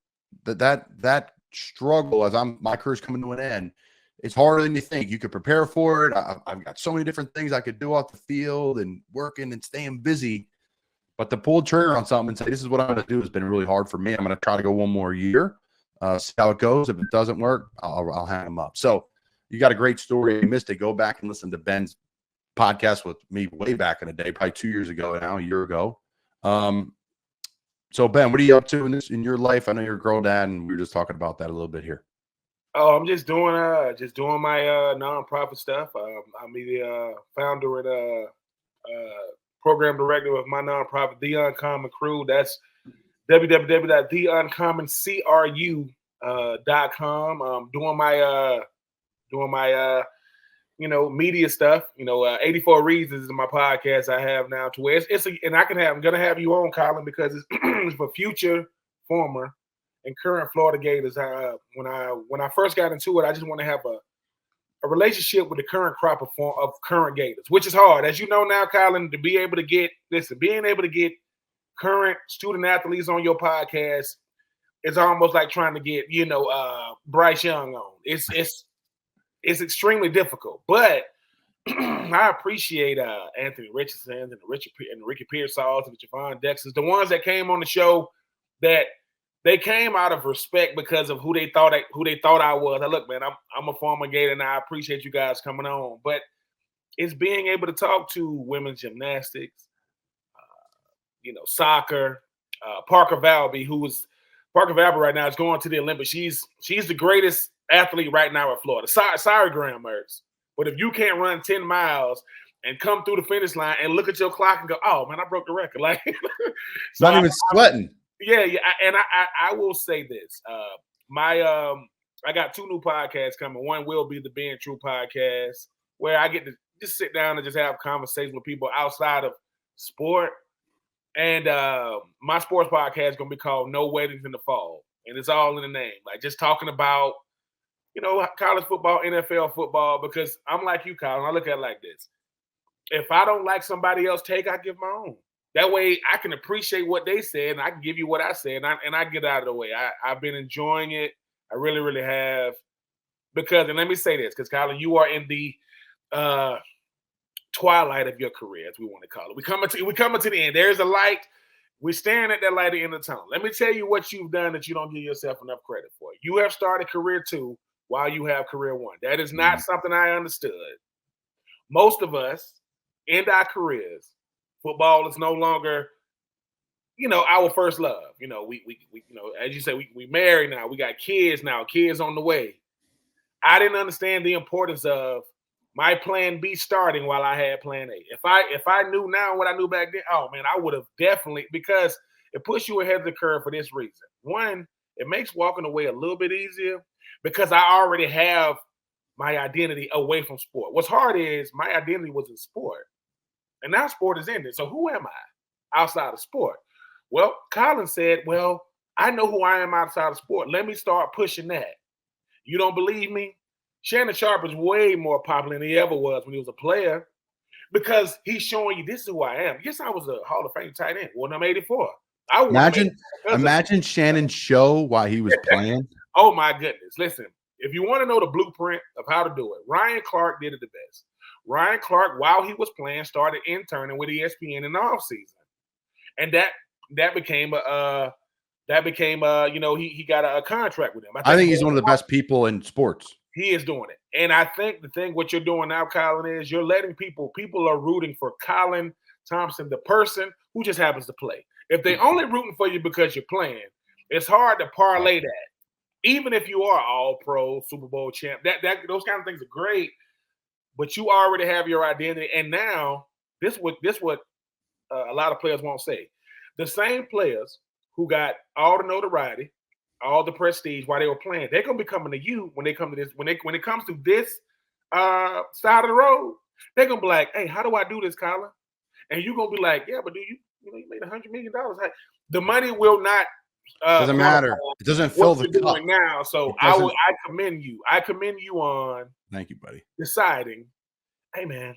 That struggle as my career's coming to an end, it's harder than you think. You could prepare for it. I've got so many different things I could do off the field and working and staying busy. But to pull the trigger on something and say, this is what I'm going to do has been really hard for me. I'm going to try to go one more year. See how it goes. If it doesn't work, I'll hang them up. So you got a great story. You missed it. Go back and listen to Ben's podcast with me way back in the day, probably 2 years ago now, a year ago. So Ben, what are you up to in your life? I know you're a girl dad, and we were just talking about that a little bit here. Oh, I'm just doing my nonprofit stuff. I'm the founder and program director of my nonprofit, The Uncommon Crew. That's www.theuncommoncru.com. Doing my media stuff. 84 Reasons is my podcast I have now to where I'm gonna have you on, Colin, because it's for future, former, and current Florida Gators. When I first got into it, I just want to have a relationship with the current crop of current Gators, which is hard, as you know now, Colin, to be able to get current student athletes on your podcast is almost like trying to get Bryce Young on. It's extremely difficult, but I appreciate Anthony Richardson and Ricky Pearsall and Javon Dexter, the ones that came on the show that they came out of respect because of who they thought I was. Look, man, I'm a former Gator and I appreciate you guys coming on, but it's being able to talk to women's gymnastics, soccer. Parker Valby right now is going to the Olympics. She's the greatest athlete right now at Florida. Sorry, Graham Mertz. But if you can't run 10 miles and come through the finish line and look at your clock and go, oh man, I broke the record. Like, so Not even sweating. Yeah. And I will say this. I got 2 new podcasts coming. One will be the Ben Troupe podcast, where I get to just sit down and just have conversations with people outside of sport. And my sports podcast is going to be called No Weddings in the Fall. And it's all in the name. Like, just talking about, college football, NFL football, because I'm like you, Colin. I look at it like this. If I don't like somebody else's take, I give my own. That way I can appreciate what they said, and I can give you what I said, and I get out of the way. I've been enjoying it. I really, really have. Because, and let me say this, because, Colin, you are in the twilight of your career, as we want to call it. We coming to the end. There's a light. We're staring at that light at the end of the tunnel. Let me tell you what you've done that you don't give yourself enough credit for. You have started career 2 while you have career 1. That is not something I understood. Most of us end our careers. Football is no longer, our first love. We as you say, we married now. We got kids now. Kids on the way. I didn't understand the importance of my plan B starting while I had plan A. If I knew now what I knew back then, oh man, I would have definitely, because it puts you ahead of the curve for this reason. One, it makes walking away a little bit easier because I already have my identity away from sport. What's hard is my identity was in sport, and now sport is ended. So who am I outside of sport? Well, Colin said, well, I know who I am outside of sport. Let me start pushing that. You don't believe me? Shannon Sharpe is way more popular than he ever was when he was a player, because he's showing you this is who I am. Yes, I was a Hall of Fame tight end. Well, I'm 84. Imagine Shannon's show while he was playing. Oh my goodness. Listen, if you want to know the blueprint of how to do it, Ryan Clark did it the best. Ryan Clark, while he was playing, started interning with ESPN in the offseason. And that became he got a contract with him. I think he's one of the best people in sports. He is doing it. And I think what you're doing now, Colin, is you're letting people are rooting for Colin Thompson, the person who just happens to play. If they only rooting for you because you're playing, it's hard to parlay that. Even if you are all pro, Super Bowl champ, those kind of things are great, but you already have your identity. And now this what a lot of players won't say. The same players who got all the notoriety, all the prestige while they were playing, they're gonna be coming to you when they come to this. When it comes to this side of the road, they're gonna be like, "Hey, how do I do this, Colin?" And you're gonna be like, "Yeah, but do you made $100 million? The money will not doesn't matter. It doesn't fill the cup now." So I commend you. I commend you on. Thank you, buddy. Deciding, hey man,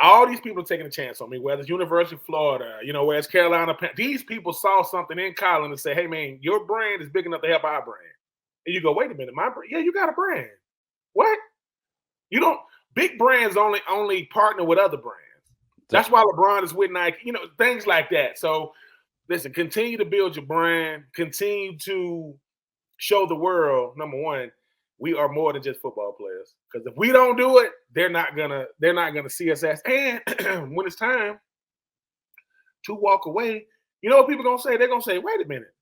all these people are taking a chance on me, whether it's University of Florida, whether it's Carolina. These people saw something in Colin and say, hey, man, your brand is big enough to help our brand. And you go, wait a minute, my brand? Yeah, you got a brand. What? You don't – big brands only partner with other brands. That's why LeBron is with Nike, things like that. So, listen, continue to build your brand. Continue to show the world, number one, we are more than just football players. Because if we don't do it, they're not gonna see us as. And when it's time to walk away, you know what people gonna say? They're gonna say, "Wait a minute,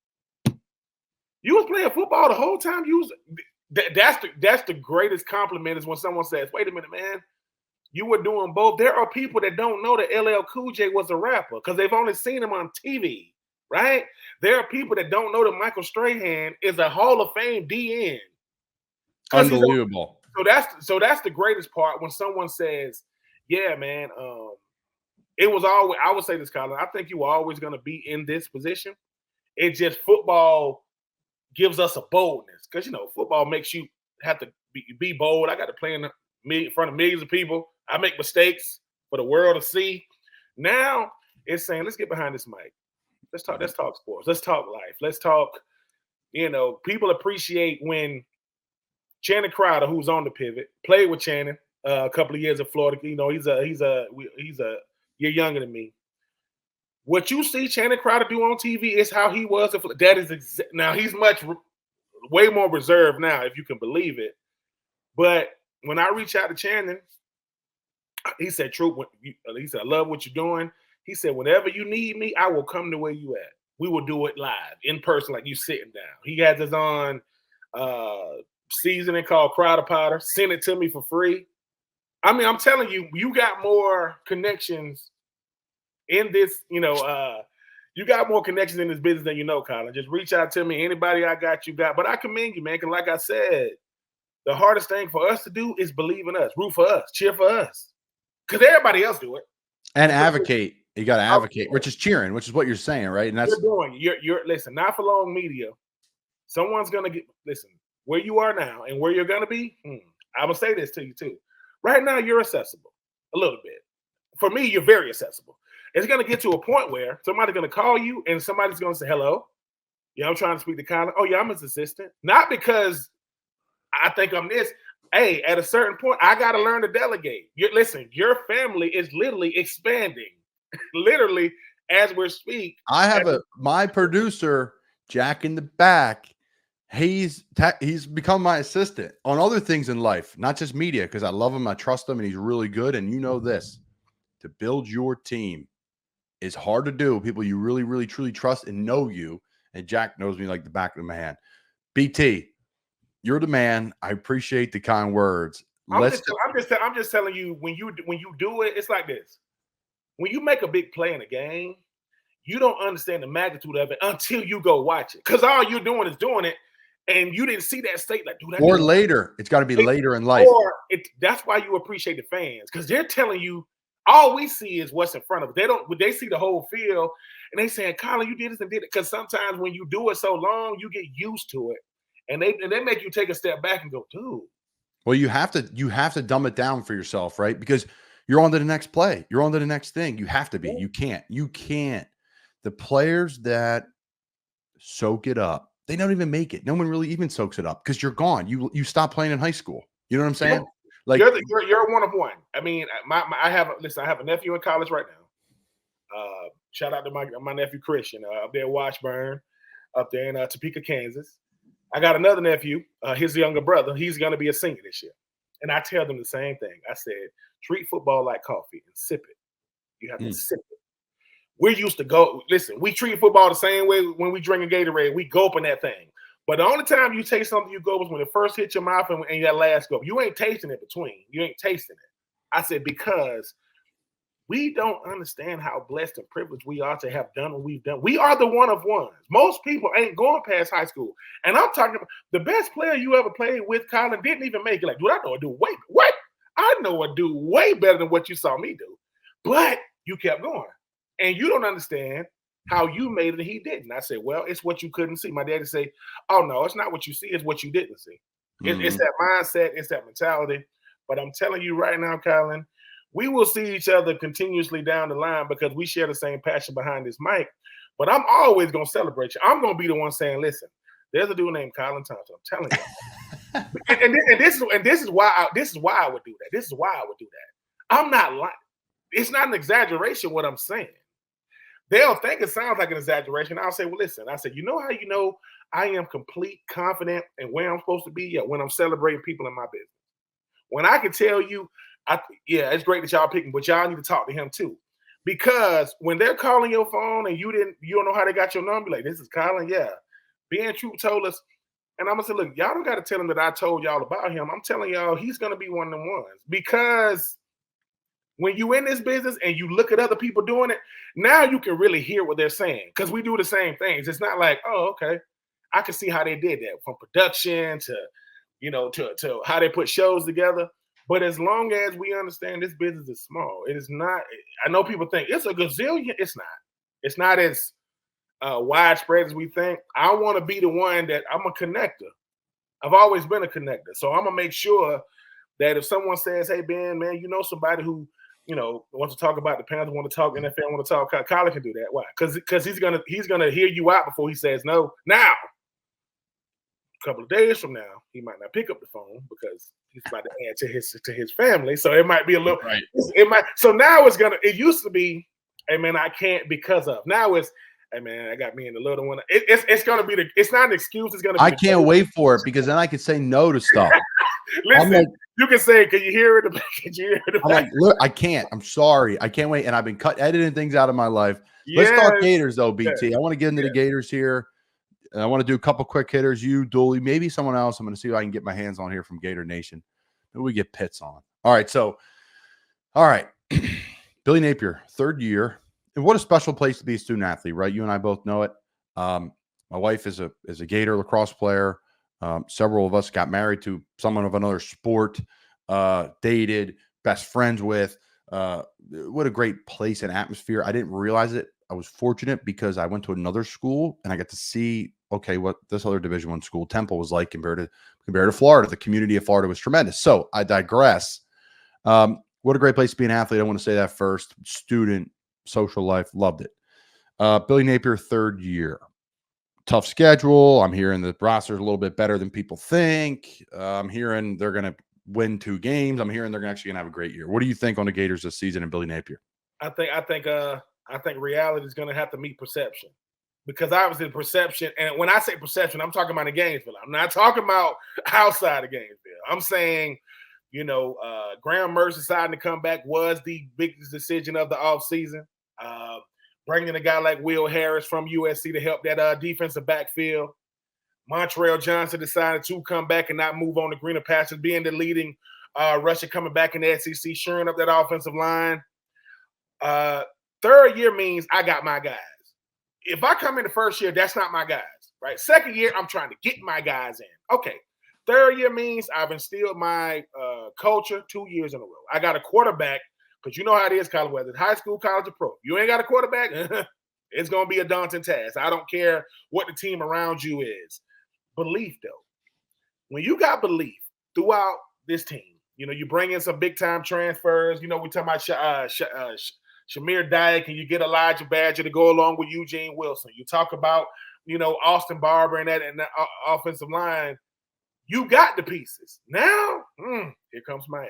you was playing football the whole time. You was." That's the greatest compliment is when someone says, "Wait a minute, man, you were doing both." There are people that don't know that LL Cool J was a rapper because they've only seen him on TV, right? There are people that don't know that Michael Strahan is a Hall of Fame DN. Unbelievable. So that's the greatest part when someone says, "Yeah, man, it was always." I would say this, Colin. I think you were always going to be in this position. It's just football gives us a boldness because football makes you have to be bold. I got to play in front of millions of people. I make mistakes for the world to see. Now it's saying, let's get behind this mic. Let's talk sports. Let's talk life. Let's talk. People appreciate when Channing Crowder, who's on the pivot, played with Channing a couple of years at Florida. He's a year younger than me. What you see Channing Crowder do on TV is how he was. That is now he's way more reserved now, if you can believe it. But when I reach out to Channing, he said, "Troupe," he said, "I love what you're doing." He said, "Whenever you need me, I will come to where you at. We will do it live, in person, like you sitting down." He has his own seasoning called Crowder Powder. Send it to me for free. I mean, I'm telling you, you got more connections in this, you got more connections in this business than you know, Colin. Just reach out to me. Anybody I got, you got. But I commend you, man, because like I said, the hardest thing for us to do is believe in us, root for us, cheer for us. Because everybody else do it. And advocate. You got to advocate, which is cheering, which is what you're saying, right? And that's you're listen, not for long media. Someone's going to listen, where you are now and where you're going to be, I will say this to you too. Right now, you're accessible a little bit. For me, you're very accessible. It's going to get to a point where somebody's going to call you and somebody's going to say, hello. Yeah, I'm trying to speak to Colin. Oh, yeah, I'm his assistant. Not because I think I'm this. Hey, at a certain point, I got to learn to delegate. Listen, your family is literally expanding, literally as we're speaking. I have my producer, Jack in the back. He's become my assistant on other things in life, not just media, because I love him, I trust him, and he's really good. And you know this, to build your team is hard to do. People you really, really, truly trust and know you. And Jack knows me like the back of my hand. BT, you're the man. I appreciate the kind words. I'm just telling you, when you do it, it's like this. When you make a big play in a game, you don't understand the magnitude of it until you go watch it. Because all you're doing is doing it. And you didn't see that state like, dude. Or later. It's got to be later in life. That's why you appreciate the fans, because they're telling you all we see is what's in front of us. They see the whole field, and they saying, Colin, you did this and did it. Because sometimes when you do it so long, you get used to it, and they make you take a step back and go, dude. Well, you have to dumb it down for yourself, right? Because you're on to the next play. You're on to the next thing. You have to be. You can't. The players that soak it up, they don't even make it. No one really even soaks it up because you're gone. You stop playing in high school. You know what I'm saying? Yeah. Like you're one of one. I mean, I have a nephew in college right now. Shout out to my nephew Christian up there in Washburn, up there in Topeka, Kansas. I got another nephew, his younger brother. He's going to be a senior this year, and I tell them the same thing. I said, treat football like coffee and sip it. You have to sip it. We're used to go. Listen, we treat football the same way when we drink a Gatorade. We gulp in that thing. But the only time you taste something you gulp is when it first hits your mouth and that last gulp. You ain't tasting it between. You ain't tasting it. I said, because we don't understand how blessed and privileged we are to have done what we've done. We are the one of ones. Most people ain't going past high school. And I'm talking about the best player you ever played with, Colin, didn't even make it. Like, dude, I know a dude I know a dude way better than what you saw me do. But you kept going. And you don't understand how you made it and he didn't. I said, well, it's what you couldn't see. My daddy say, oh, no, it's not what you see. It's what you didn't see. It's that mindset. It's that mentality. But I'm telling you right now, Colin, we will see each other continuously down the line because we share the same passion behind this mic. But I'm always going to celebrate you. I'm going to be the one saying, listen, there's a dude named Colin Thompson. I'm telling you. and this is why I would do that. This is why I would do that. I'm not lying. It's not an exaggeration what I'm saying. They'll think it sounds like an exaggeration. I'll say, well, listen. I said, you know how you know I am complete confident in where I'm supposed to be? Yeah, when I'm celebrating people in my business. When I can tell you, it's great that y'all picking, but y'all need to talk to him too. Because when they're calling your phone and you don't know how they got your number, like, this is Colin, yeah. Ben Troupe told us, and I'm going to say, look, y'all don't got to tell him that I told y'all about him. I'm telling y'all he's going to be one of them ones. Because when you in this business and you look at other people doing it, now you can really hear what they're saying because we do the same things. It's not like, oh, okay, I can see how they did that from production to how they put shows together. But as long as we understand this business is small, it is not. I know people think it's a gazillion. It's not. It's not as widespread as we think. I want to be the one that I'm a connector. I've always been a connector, so I'm gonna make sure that if someone says, "Hey Ben, man, you know somebody who wants to talk about the Panthers, want to talk NFL, want to talk," Colin can do that. Why? Because he's gonna hear you out before he says no. Now, a couple of days from now, he might not pick up the phone because he's about to add to his family. So it might be a little. Right. It might. So now it's gonna. It used to be, hey man, I can't because of. Now it's, hey man, I got me and the little one. It's gonna be it's not an excuse. It's gonna. I can't wait for it because then I can say no to stuff. Listen, you can say, "Can you hear it?" I'm like, look, I can't. I'm sorry. I can't wait. And I've been editing things out of my life. Let's talk Gators though, BT. Yeah. I want to get into the Gators here. And I want to do a couple quick hitters. You, Dooley, maybe someone else. I'm going to see if I can get my hands on here from Gator Nation. Maybe we get Pitts on. All right. So All right. Billy Napier, third year. And what a special place to be a student athlete, right? You and I both know it. My wife is a Gator lacrosse player. Several of us got married to someone of another sport, dated, best friends with. What a great place and atmosphere. I didn't realize it. I was fortunate because I went to another school and I got to see, okay, what this other Division I school, Temple, was like compared to Florida. The community of Florida was tremendous. So I digress. What a great place to be an athlete. I want to say that first. Student, social life, loved it. Billy Napier, third year. Tough schedule. I'm hearing the roster's a little bit better than people think. I'm hearing they're going to win 2 games. I'm hearing they're actually going to have a great year. What do you think on the Gators this season and Billy Napier? I think reality is going to have to meet perception, because obviously perception, and when I say perception, I'm talking about in Gainesville. I'm not talking about outside of Gainesville. I'm saying, Graham Mercer deciding to come back was the biggest decision of the offseason. Bringing a guy like Will Harris from USC to help that defensive backfield. Montrell Johnson decided to come back and not move on to greener pastures, being the leading rusher coming back in the SEC, shoring up that offensive line. Third year means I got my guys. If I come in the first year, that's not my guys, right? Second year, I'm trying to get my guys in. Okay. Third year means I've instilled my culture 2 years in a row. I got a quarterback, because you know how it is, college, whether it's high school, college, or pro. You ain't got a quarterback, it's going to be a daunting task. I don't care what the team around you is. Belief, though. When you got belief throughout this team, you bring in some big-time transfers. We talking about Shamir Dyack, and you get Elijah Badger to go along with Eugene Wilson. You talk about, Austin Barber and that offensive line. You got the pieces. Now, here comes Miami.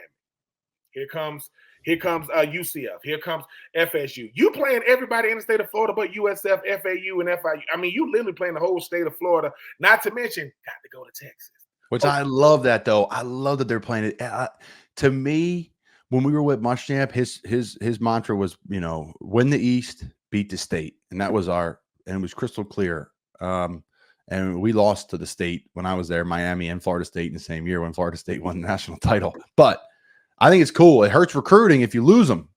Here comes UCF. Here comes FSU. You playing everybody in the state of Florida but USF, FAU, and FIU. I mean, you literally playing the whole state of Florida, not to mention got to go to Texas. Which I love that, though. I love that they're playing it. To me, when we were with Muschamp, his mantra was, win the East, beat the state. And that was and it was crystal clear. And we lost to the state when I was there, Miami and Florida State in the same year when Florida State won the national title. But I think it's cool. It hurts recruiting if you lose them,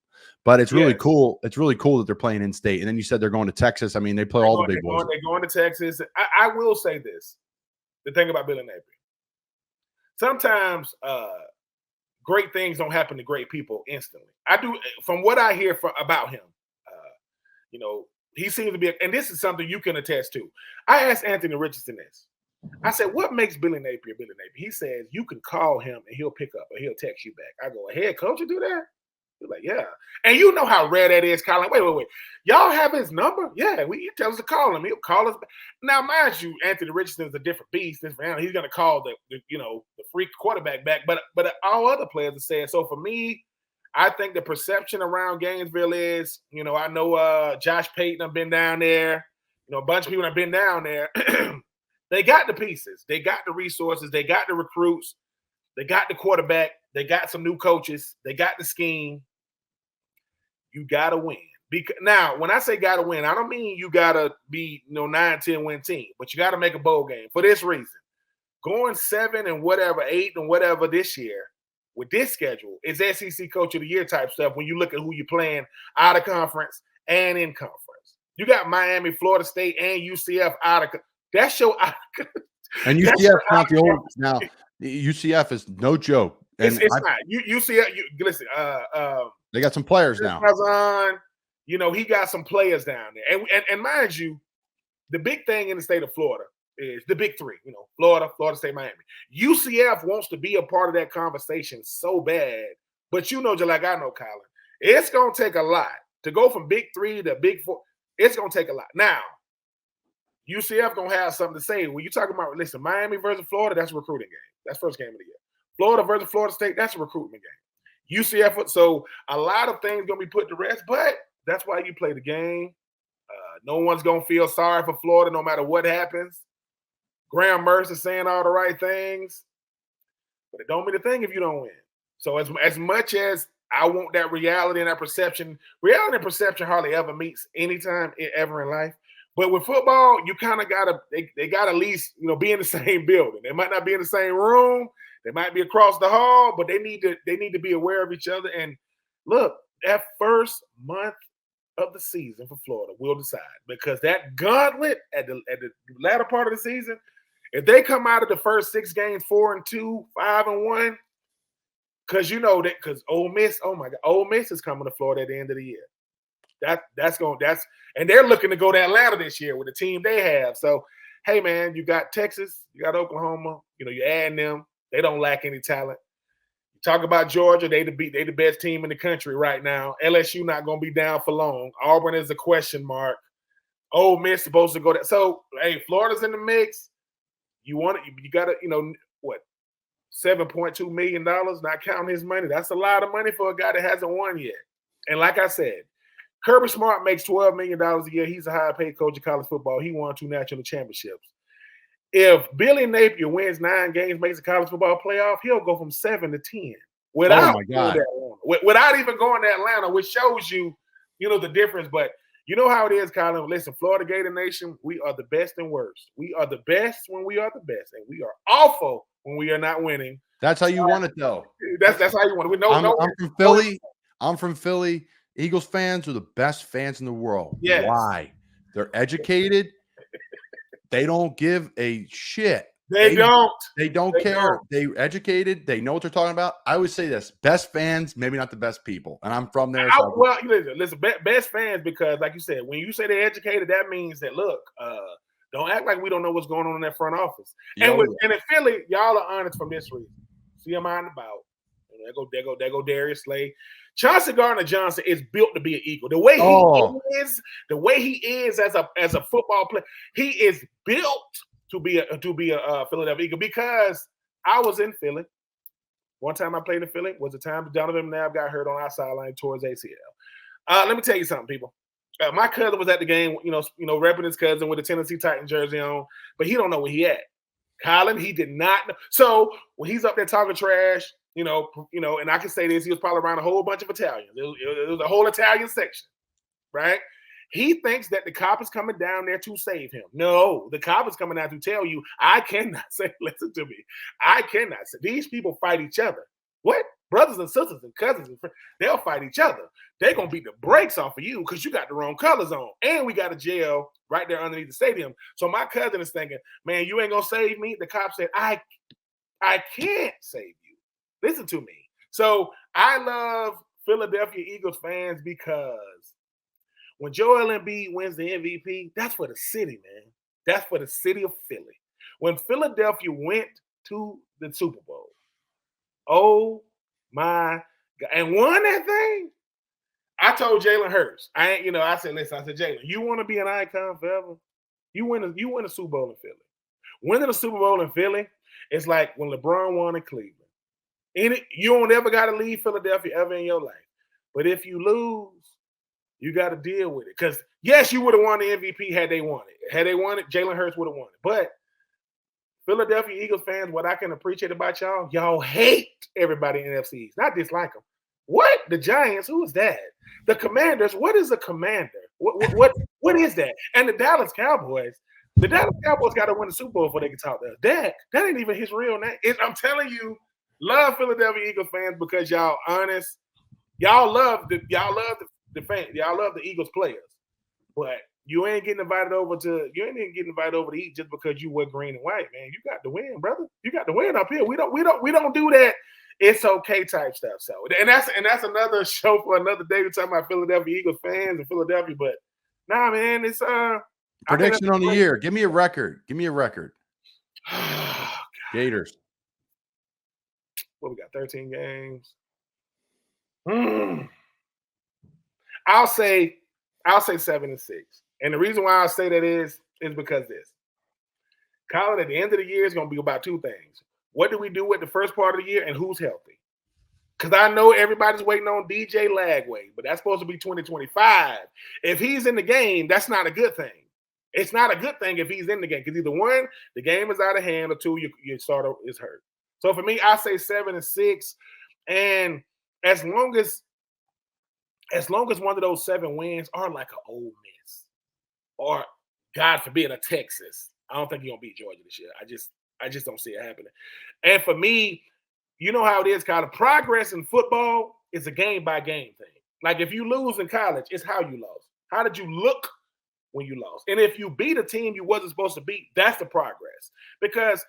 but it's really cool. It's really cool that they're playing in state. And then you said they're going to Texas. I mean, they play all the big boys. They're going to Texas. I will say this. The thing about Billy Napier. Sometimes great things don't happen to great people instantly. I do, from what I hear about him, he seems to be, and this is something you can attest to. I asked Anthony Richardson this. I said, what makes Billy Napier Billy Napier? He says, you can call him and he'll pick up or he'll text you back. I go, a head coach will do that? He's like, yeah. And you know how rare that is, Colin. Wait. Y'all have his number? Yeah, he tells us to call him. He'll call us back. Now, mind you, Anthony Richardson is a different beast. He's going to call the freak quarterback back. But all other players have said. So for me, I think the perception around Gainesville is, I know Josh Payton have been down there. A bunch of people have been down there. They got the pieces. They got the resources. They got the recruits. They got the quarterback. They got some new coaches. They got the scheme. You got to win. Now, when I say got to win, I don't mean you got to be 9-10 win team, but you got to make a bowl game for this reason. Going 7 and whatever, 8 and whatever this year with this schedule is SEC Coach of the Year type stuff when you look at who you're playing out of conference and in conference. You got Miami, Florida State, and UCF out of that's your and UCF not the old now. UCF is no joke. And it's not. UCF. Listen. They got some players now. He got some players down there, and mind you, the big thing in the state of Florida is the big three. Florida State, Miami. UCF wants to be a part of that conversation so bad, but just like I know, Colin, it's gonna take a lot to go from big three to big four. It's gonna take a lot. Now, UCF gonna have something to say. When you talking about, listen, Miami versus Florida, that's a recruiting game. That's first game of the year. Florida versus Florida State, that's a recruitment game. UCF, so a lot of things gonna be put to rest, but that's why you play the game. No one's gonna feel sorry for Florida no matter what happens. Graham Mercer saying all the right things, but it don't mean a thing if you don't win. So as much as I want that reality and that perception, reality and perception hardly ever meets anytime ever in life. But with football, you kind of gotta they gotta at least be in the same building. They might not be in the same room. They might be across the hall, but they need to be aware of each other. And look, that first month of the season for Florida will decide, because that gauntlet at the latter part of the season, if they come out of the first 6 games 4-2, 5-1, because you know that, because Ole Miss, oh my God, Ole Miss is coming to Florida at the end of the year. And they're looking to go to Atlanta this year with the team they have. So, hey man, you got Texas, you got Oklahoma, you're adding them. They don't lack any talent. You talk about Georgia, they the best team in the country right now. LSU not going to be down for long. Auburn is a question mark. Ole Miss supposed to go there. So, hey, Florida's in the mix. You got to, what, $7.2 million, not counting his money. That's a lot of money for a guy that hasn't won yet. And like I said, Kirby Smart makes $12 million a year. He's a high-paid coach of college football. He won 2 national championships. If Billy Napier wins 9 games, makes a college football playoff, he'll go from 7 to 10 without even going to Atlanta, which shows you, the difference. But you know how it is, Colin. Listen, Florida Gator Nation, we are the best and worst. We are the best when we are the best, and we are awful when we are not winning. That's how you want it, though. That's how you want it. I'm from Philly. I'm from Philly. Eagles fans are the best fans in the world. Yes. Why? They're educated. They don't give a shit. They don't care. They educated. They know what they're talking about. I always say this: best fans, maybe not the best people. And I'm from there. Listen, best fans, because like you said, when you say they're educated, that means that, look, don't act like we don't know what's going on in that front office. And in Philly, y'all are honest from this reason. See him out and about. There go Darius Slay. Chauncey Gardner-Johnson is built to be an Eagle. The way he is as a football player, he is built to be a Philadelphia Eagle. Because I was in Philly. One time I played in Philly was the time Donovan McNabb got hurt on our sideline towards ACL. Let me tell you something, people. My cousin was at the game, repping his cousin with a Tennessee Titan jersey on, but he don't know where he at. Colin, he did not know. So when he's up there talking trash, and I can say this, he was probably around a whole bunch of Italians. It was a whole Italian section, right? He thinks that the cop is coming down there to save him. No, the cop is coming out to tell you, I cannot say, listen to me. I cannot say. These people fight each other. What? Brothers and sisters and cousins and friends, they'll fight each other. They're going to beat the brakes off of you because you got the wrong colors on. And we got a jail right there underneath the stadium. So my cousin is thinking, man, you ain't going to save me? The cop said, I can't save you. Listen to me. So I love Philadelphia Eagles fans because when Joel Embiid wins the MVP, that's for the city, man. That's for the city of Philly. When Philadelphia went to the Super Bowl, oh my God, and won that thing, I told Jalen Hurts, I said, Jalen, you want to be an icon forever? You win a Super Bowl in Philly. Winning a Super Bowl in Philly, it's like when LeBron won in Cleveland. You don't ever got to leave Philadelphia ever in your life. But if you lose, you got to deal with it. Because, yes, you would have won the MVP had they won it. Had they won it, Jalen Hurts would have won it. But Philadelphia Eagles fans, what I can appreciate about y'all hate everybody in the NFC East, not dislike them. What? The Giants? Who is that? The Commanders? What is a commander? What is that? And the Dallas Cowboys got to win the Super Bowl before they can talk to us. That ain't even his real name. I'm telling you, love Philadelphia Eagles fans because y'all honest. Y'all love the fans. Y'all love the Eagles players. But you ain't getting invited over to eat just because you wear green and white, man. You got to win, brother. You got to win up here. We don't do that. It's okay type stuff. So and that's another show for another day. We're talking about Philadelphia Eagles fans and Philadelphia, but nah, man, it's prediction on the year. Give me a record. Gators. What, we got 13 games. I'll say 7-6. And the reason why I say that is because this. Colin, at the end of the year, is going to be about 2 things. What do we do with the first part of the year and who's healthy? Because I know everybody's waiting on DJ Lagway, but that's supposed to be 2025. If he's in the game, that's not a good thing. It's not a good thing if he's in the game because either 1, the game is out of hand, or 2, your starter is hurt. So for me, I say 7-6. And as long as one of those 7 wins are like an Ole Miss or, God forbid, a Texas, I don't think you're going to beat Georgia this year. I just don't see it happening. And for me, you know how it is, kind of progress in football it's a game by game thing. Like if you lose in college, it's how you lost. How did you look when you lost? And if you beat a team you wasn't supposed to beat, that's the progress. Because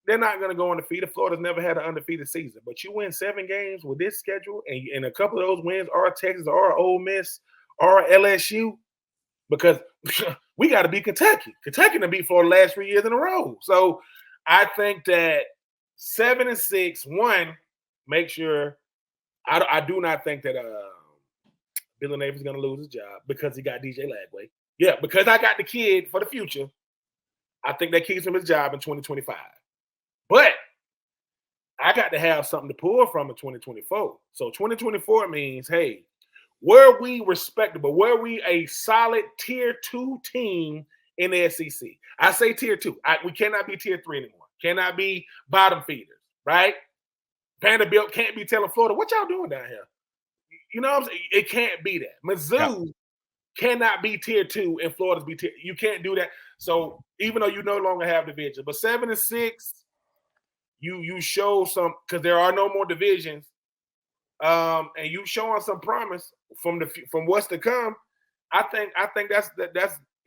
they're not going to go undefeated. Florida's never had an undefeated season. But you win 7 games with this schedule, and a couple of those wins are Texas or Ole Miss or LSU, because we got to beat Kentucky. Kentucky done beat Florida the last 3 years in a row. So I think that 7-6, one, make sure I do not think that Billy Napier is going to lose his job because he got DJ Lagway. Yeah, because I got the kid for the future. I think that keeps him his job in 2025. But I got to have something to pull from in 2024. So 2024 means, hey, were we respectable? Were we a solid tier 2 team in the SEC? I say tier 2. We cannot be tier 3 anymore. Cannot be bottom feeders, right? Vanderbilt can't be telling Florida, what y'all doing down here? You know what I'm saying? It can't be that. Mizzou cannot be tier 2 and Florida's be tier. You can't do that. So even though you no longer have division, but 7-6, you show some, because there are no more divisions, and you showing some promise from what's to come. I think that's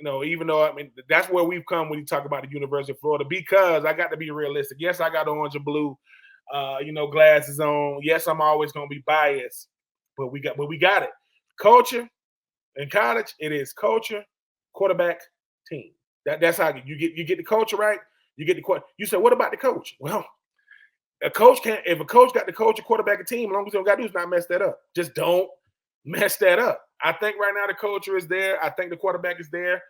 even though that's where we've come when you talk about the University of Florida, because I got to be realistic. Yes, I got orange and blue, glasses on. Yes, I'm always going to be biased, but we got it. Culture in college, it is culture, quarterback, team. That's how you get the culture right. You get the. You say, what about the coach? Well, a coach can't. If a coach got the coach, a quarterback, a team, as long as you don't got to do is not mess that up. Just don't mess that up. I think right now the culture is there. I think the quarterback is there.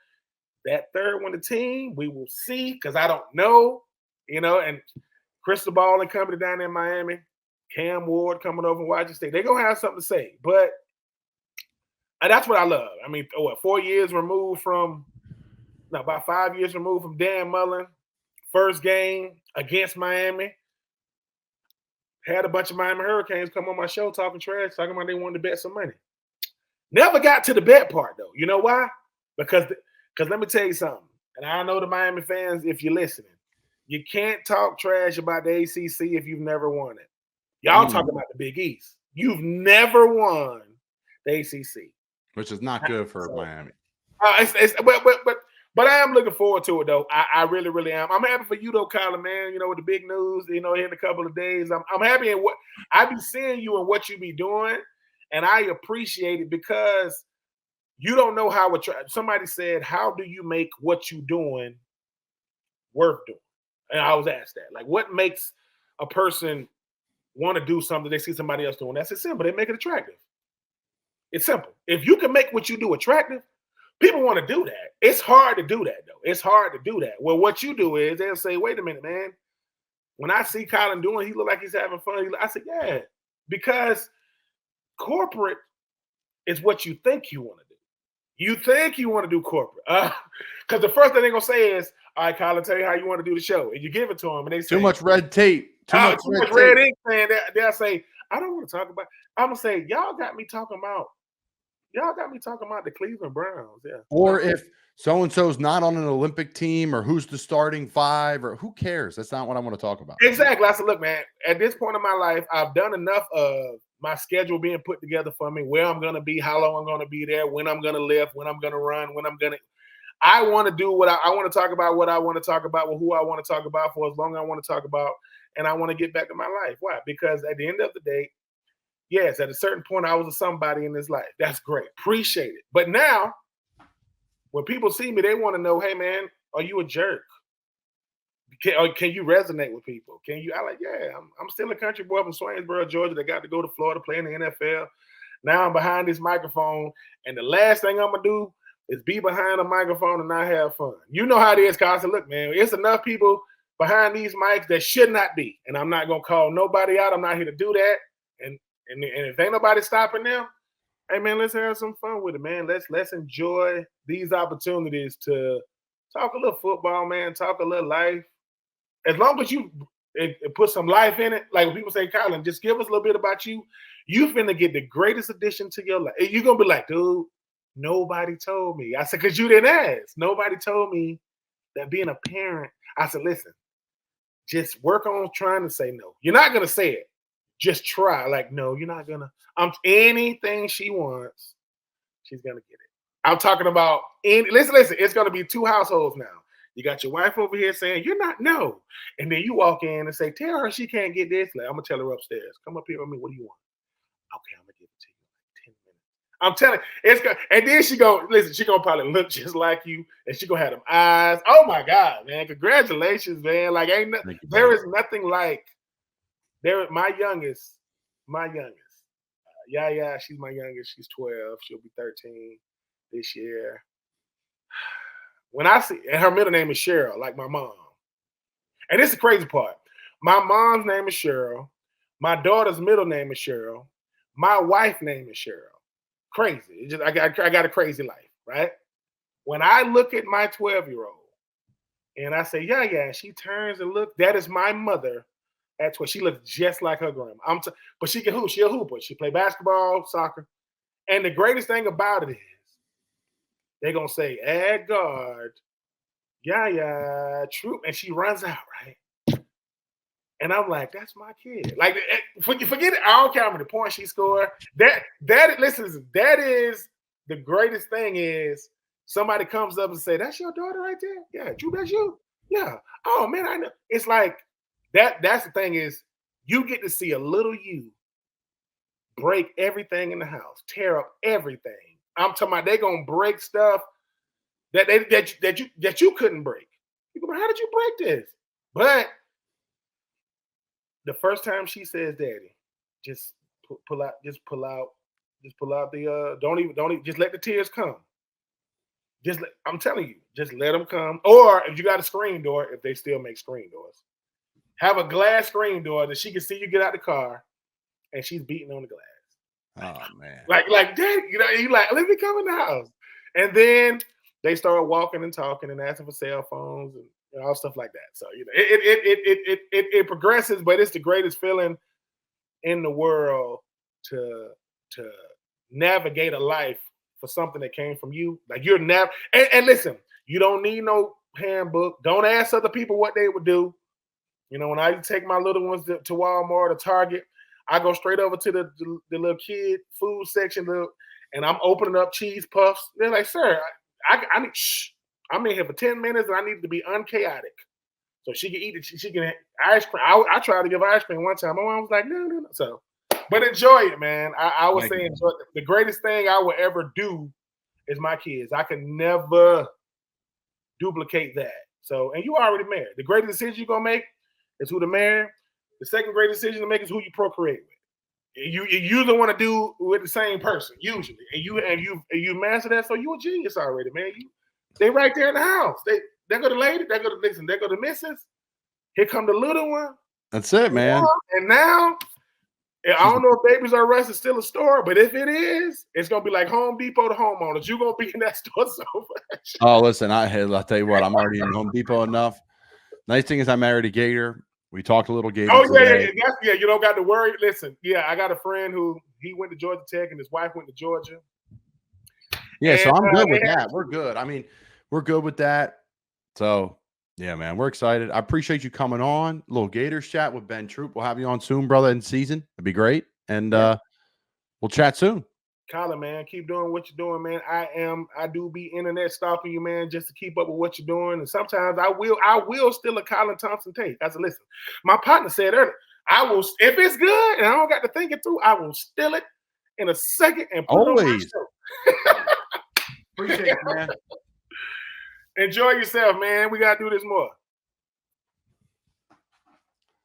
That third one, the team, we will see, because I don't know, and Crystal Ball and company down in Miami, Cam Ward coming over from Washington State, they're going to have something to say. But that's what I love. I mean, about 5 years removed from Dan Mullen, first game against Miami. Had a bunch of Miami Hurricanes come on my show talking trash, talking about they wanted to bet some money. Never got to the bet part, though. You know why? Because let me tell you something. And I know the Miami fans, if you're listening, you can't talk trash about the ACC if you've never won it. Y'all talking about the Big East. You've never won the ACC. Which is not good for Miami. But I am looking forward to it, though. I really, really am. I'm happy for you, though, Kyler, man. With the big news, here in a couple of days. I'm happy in what I be seeing you and what you be doing, and I appreciate it, because you don't know how somebody said, how do you make what you doing worth doing? And I was asked that. Like, what makes a person want to do something they see somebody else doing? That's it simple. They make it attractive. It's simple. If you can make what you do attractive, people want to do that. It's hard to do that, though. It's hard to do that. Well, what you do is they'll say, wait a minute, man. When I see Colin doing, he look like he's having fun. I said, yeah, because corporate is what you think you want to do. You think you want to do corporate. Because the first thing they're going to say is, all right, Colin, tell you how you want to do the show. And you give it to them. And they say, too much red tape. Too much red ink. Man, they'll say, I don't want to talk about. I'm going to say, y'all got me talking about the Cleveland Browns. Yeah. Or if so-and-so's not on an Olympic team, or who's the starting 5, or who cares? That's not what I want to talk about. Exactly. I said, look, man, at this point in my life, I've done enough of my schedule being put together for me, where I'm going to be, how long I'm going to be there, when I'm going to lift, when I'm going to run, I want to do what I want to talk about, what I want to talk about, with who I want to talk about for as long as I want to talk about, and I want to get back to my life. Why? Because at the end of the day, yes, at a certain point, I was a somebody in this life. That's great. Appreciate it. But now, when people see me, they want to know, hey, man, are you a jerk? Can you resonate with people? I like, yeah, I'm still a country boy from Swainsboro, Georgia, that got to go to Florida, play in the NFL. Now I'm behind this microphone, and the last thing I'm going to do is be behind a microphone and not have fun. You know how it is, Carson. Look, man, it's enough people behind these mics that should not be, and I'm not going to call nobody out. I'm not here to do that. And if ain't nobody stopping them, hey, man, let's have some fun with it, man. Let's enjoy these opportunities to talk a little football, man, talk a little life. As long as you put some life in it, like when people say, Colin, just give us a little bit about you. You finna get the greatest addition to your life. You're going to be like, dude, nobody told me. I said, because you didn't ask. Nobody told me that being a parent. I said, listen, just work on trying to say no. You're not going to say it. Just try. Like, no, you're not gonna. Anything she wants, she's gonna get it. I'm talking about. Listen. It's gonna be 2 households now. You got your wife over here saying you're not no, and then you walk in and say, tell her she can't get this. Like, I'm gonna tell her upstairs. Come up here with me. What do you want? Okay, I'm gonna give it to you in 10 minutes. I'm telling you, it's gonna. And then she gonna probably look just like you, and she gonna have them eyes. Oh my God, man! Congratulations, man! Like, there is nothing like. My youngest. Yeah, she's my youngest. She's 12. She'll be 13 this year. When I see, and her middle name is Cheryl, like my mom. And this is the crazy part. My mom's name is Cheryl. My daughter's middle name is Cheryl. My wife's name is Cheryl. Crazy. I got a crazy life, right? When I look at my 12-year-old and I say, yeah, and she turns and looks, that is my mother. That's what she looks just like her grandma. But she can hoop. She'll hoop. She play basketball, soccer. And the greatest thing about it is they're going to say, at guard, Troupe. And she runs out, right? And I'm like, that's my kid. Like, forget it. I don't care how many points she scored. That is the greatest thing is somebody comes up and say, that's your daughter right there? Yeah, Troupe, that's you? Yeah. Oh, man, I know. It's like, that's the thing is you get to see a little you break everything in the house, tear up everything. I'm talking about they're gonna break stuff that you couldn't break. You go, how did you break this? But the first time she says, "Daddy," just pull out the don't even just let the tears come. I'm telling you, just let them come. Or if you got a screen door, if they still make screen doors. Have a glass screen door that she can see you get out the car, and she's beating on the glass. Oh man! Like, Dad, you like, let me come in the house, and then they start walking and talking and asking for cell phones and all stuff like that. So it progresses, but it's the greatest feeling in the world to navigate a life for something that came from you. Like you're never and listen, you don't need no handbook. Don't ask other people what they would do. When I take my little ones to Walmart or Target, I go straight over to the little kid food section, and I'm opening up cheese puffs. They're like, "Sir, I need. I'm in here for 10 minutes, and I need to be unchaotic, so she can eat it. She can ice cream. I tried to give her ice cream one time. My mom was like, no. So, but enjoy it, man. I would say enjoy it. The greatest thing I will ever do is my kids. I can never duplicate that. So, and you already married. The greatest decision you're gonna make is who to marry. The second greatest decision to make is who you procreate with. You usually want to do with the same person, usually, and you master that. So you a genius already, man. They right there in the house. They go to lady. They go to listen. They go to missus. Here come the little one. That's it, man. And now, I don't know if Babies R Us is still a store, but if it is, it's gonna be like Home Depot to homeowners. You're gonna be in that store so much. Oh, listen, I'll tell you what. I'm already in Home Depot enough. Nice thing is I married a Gator. We talked a little Gator. Oh, yeah. You don't got to worry. Listen, I got a friend who he went to Georgia Tech and his wife went to Georgia. Yeah, so I'm good with that. We're good. I mean, we're good with that. So, yeah, man, we're excited. I appreciate you coming on. A little Gators chat with Ben Troupe. We'll have you on soon, brother, in season. It'd be great. And we'll chat soon. Colin, man, keep doing what you're doing, man. I do be internet stalking you, man, just to keep up with what you're doing. And sometimes I will steal a Colin Thompson tape. I said, listen, my partner said earlier, I will, if it's good and I don't got to think it through, I will steal it in a second and put it on my show. Appreciate it, man. Enjoy yourself, man. We got to do this more.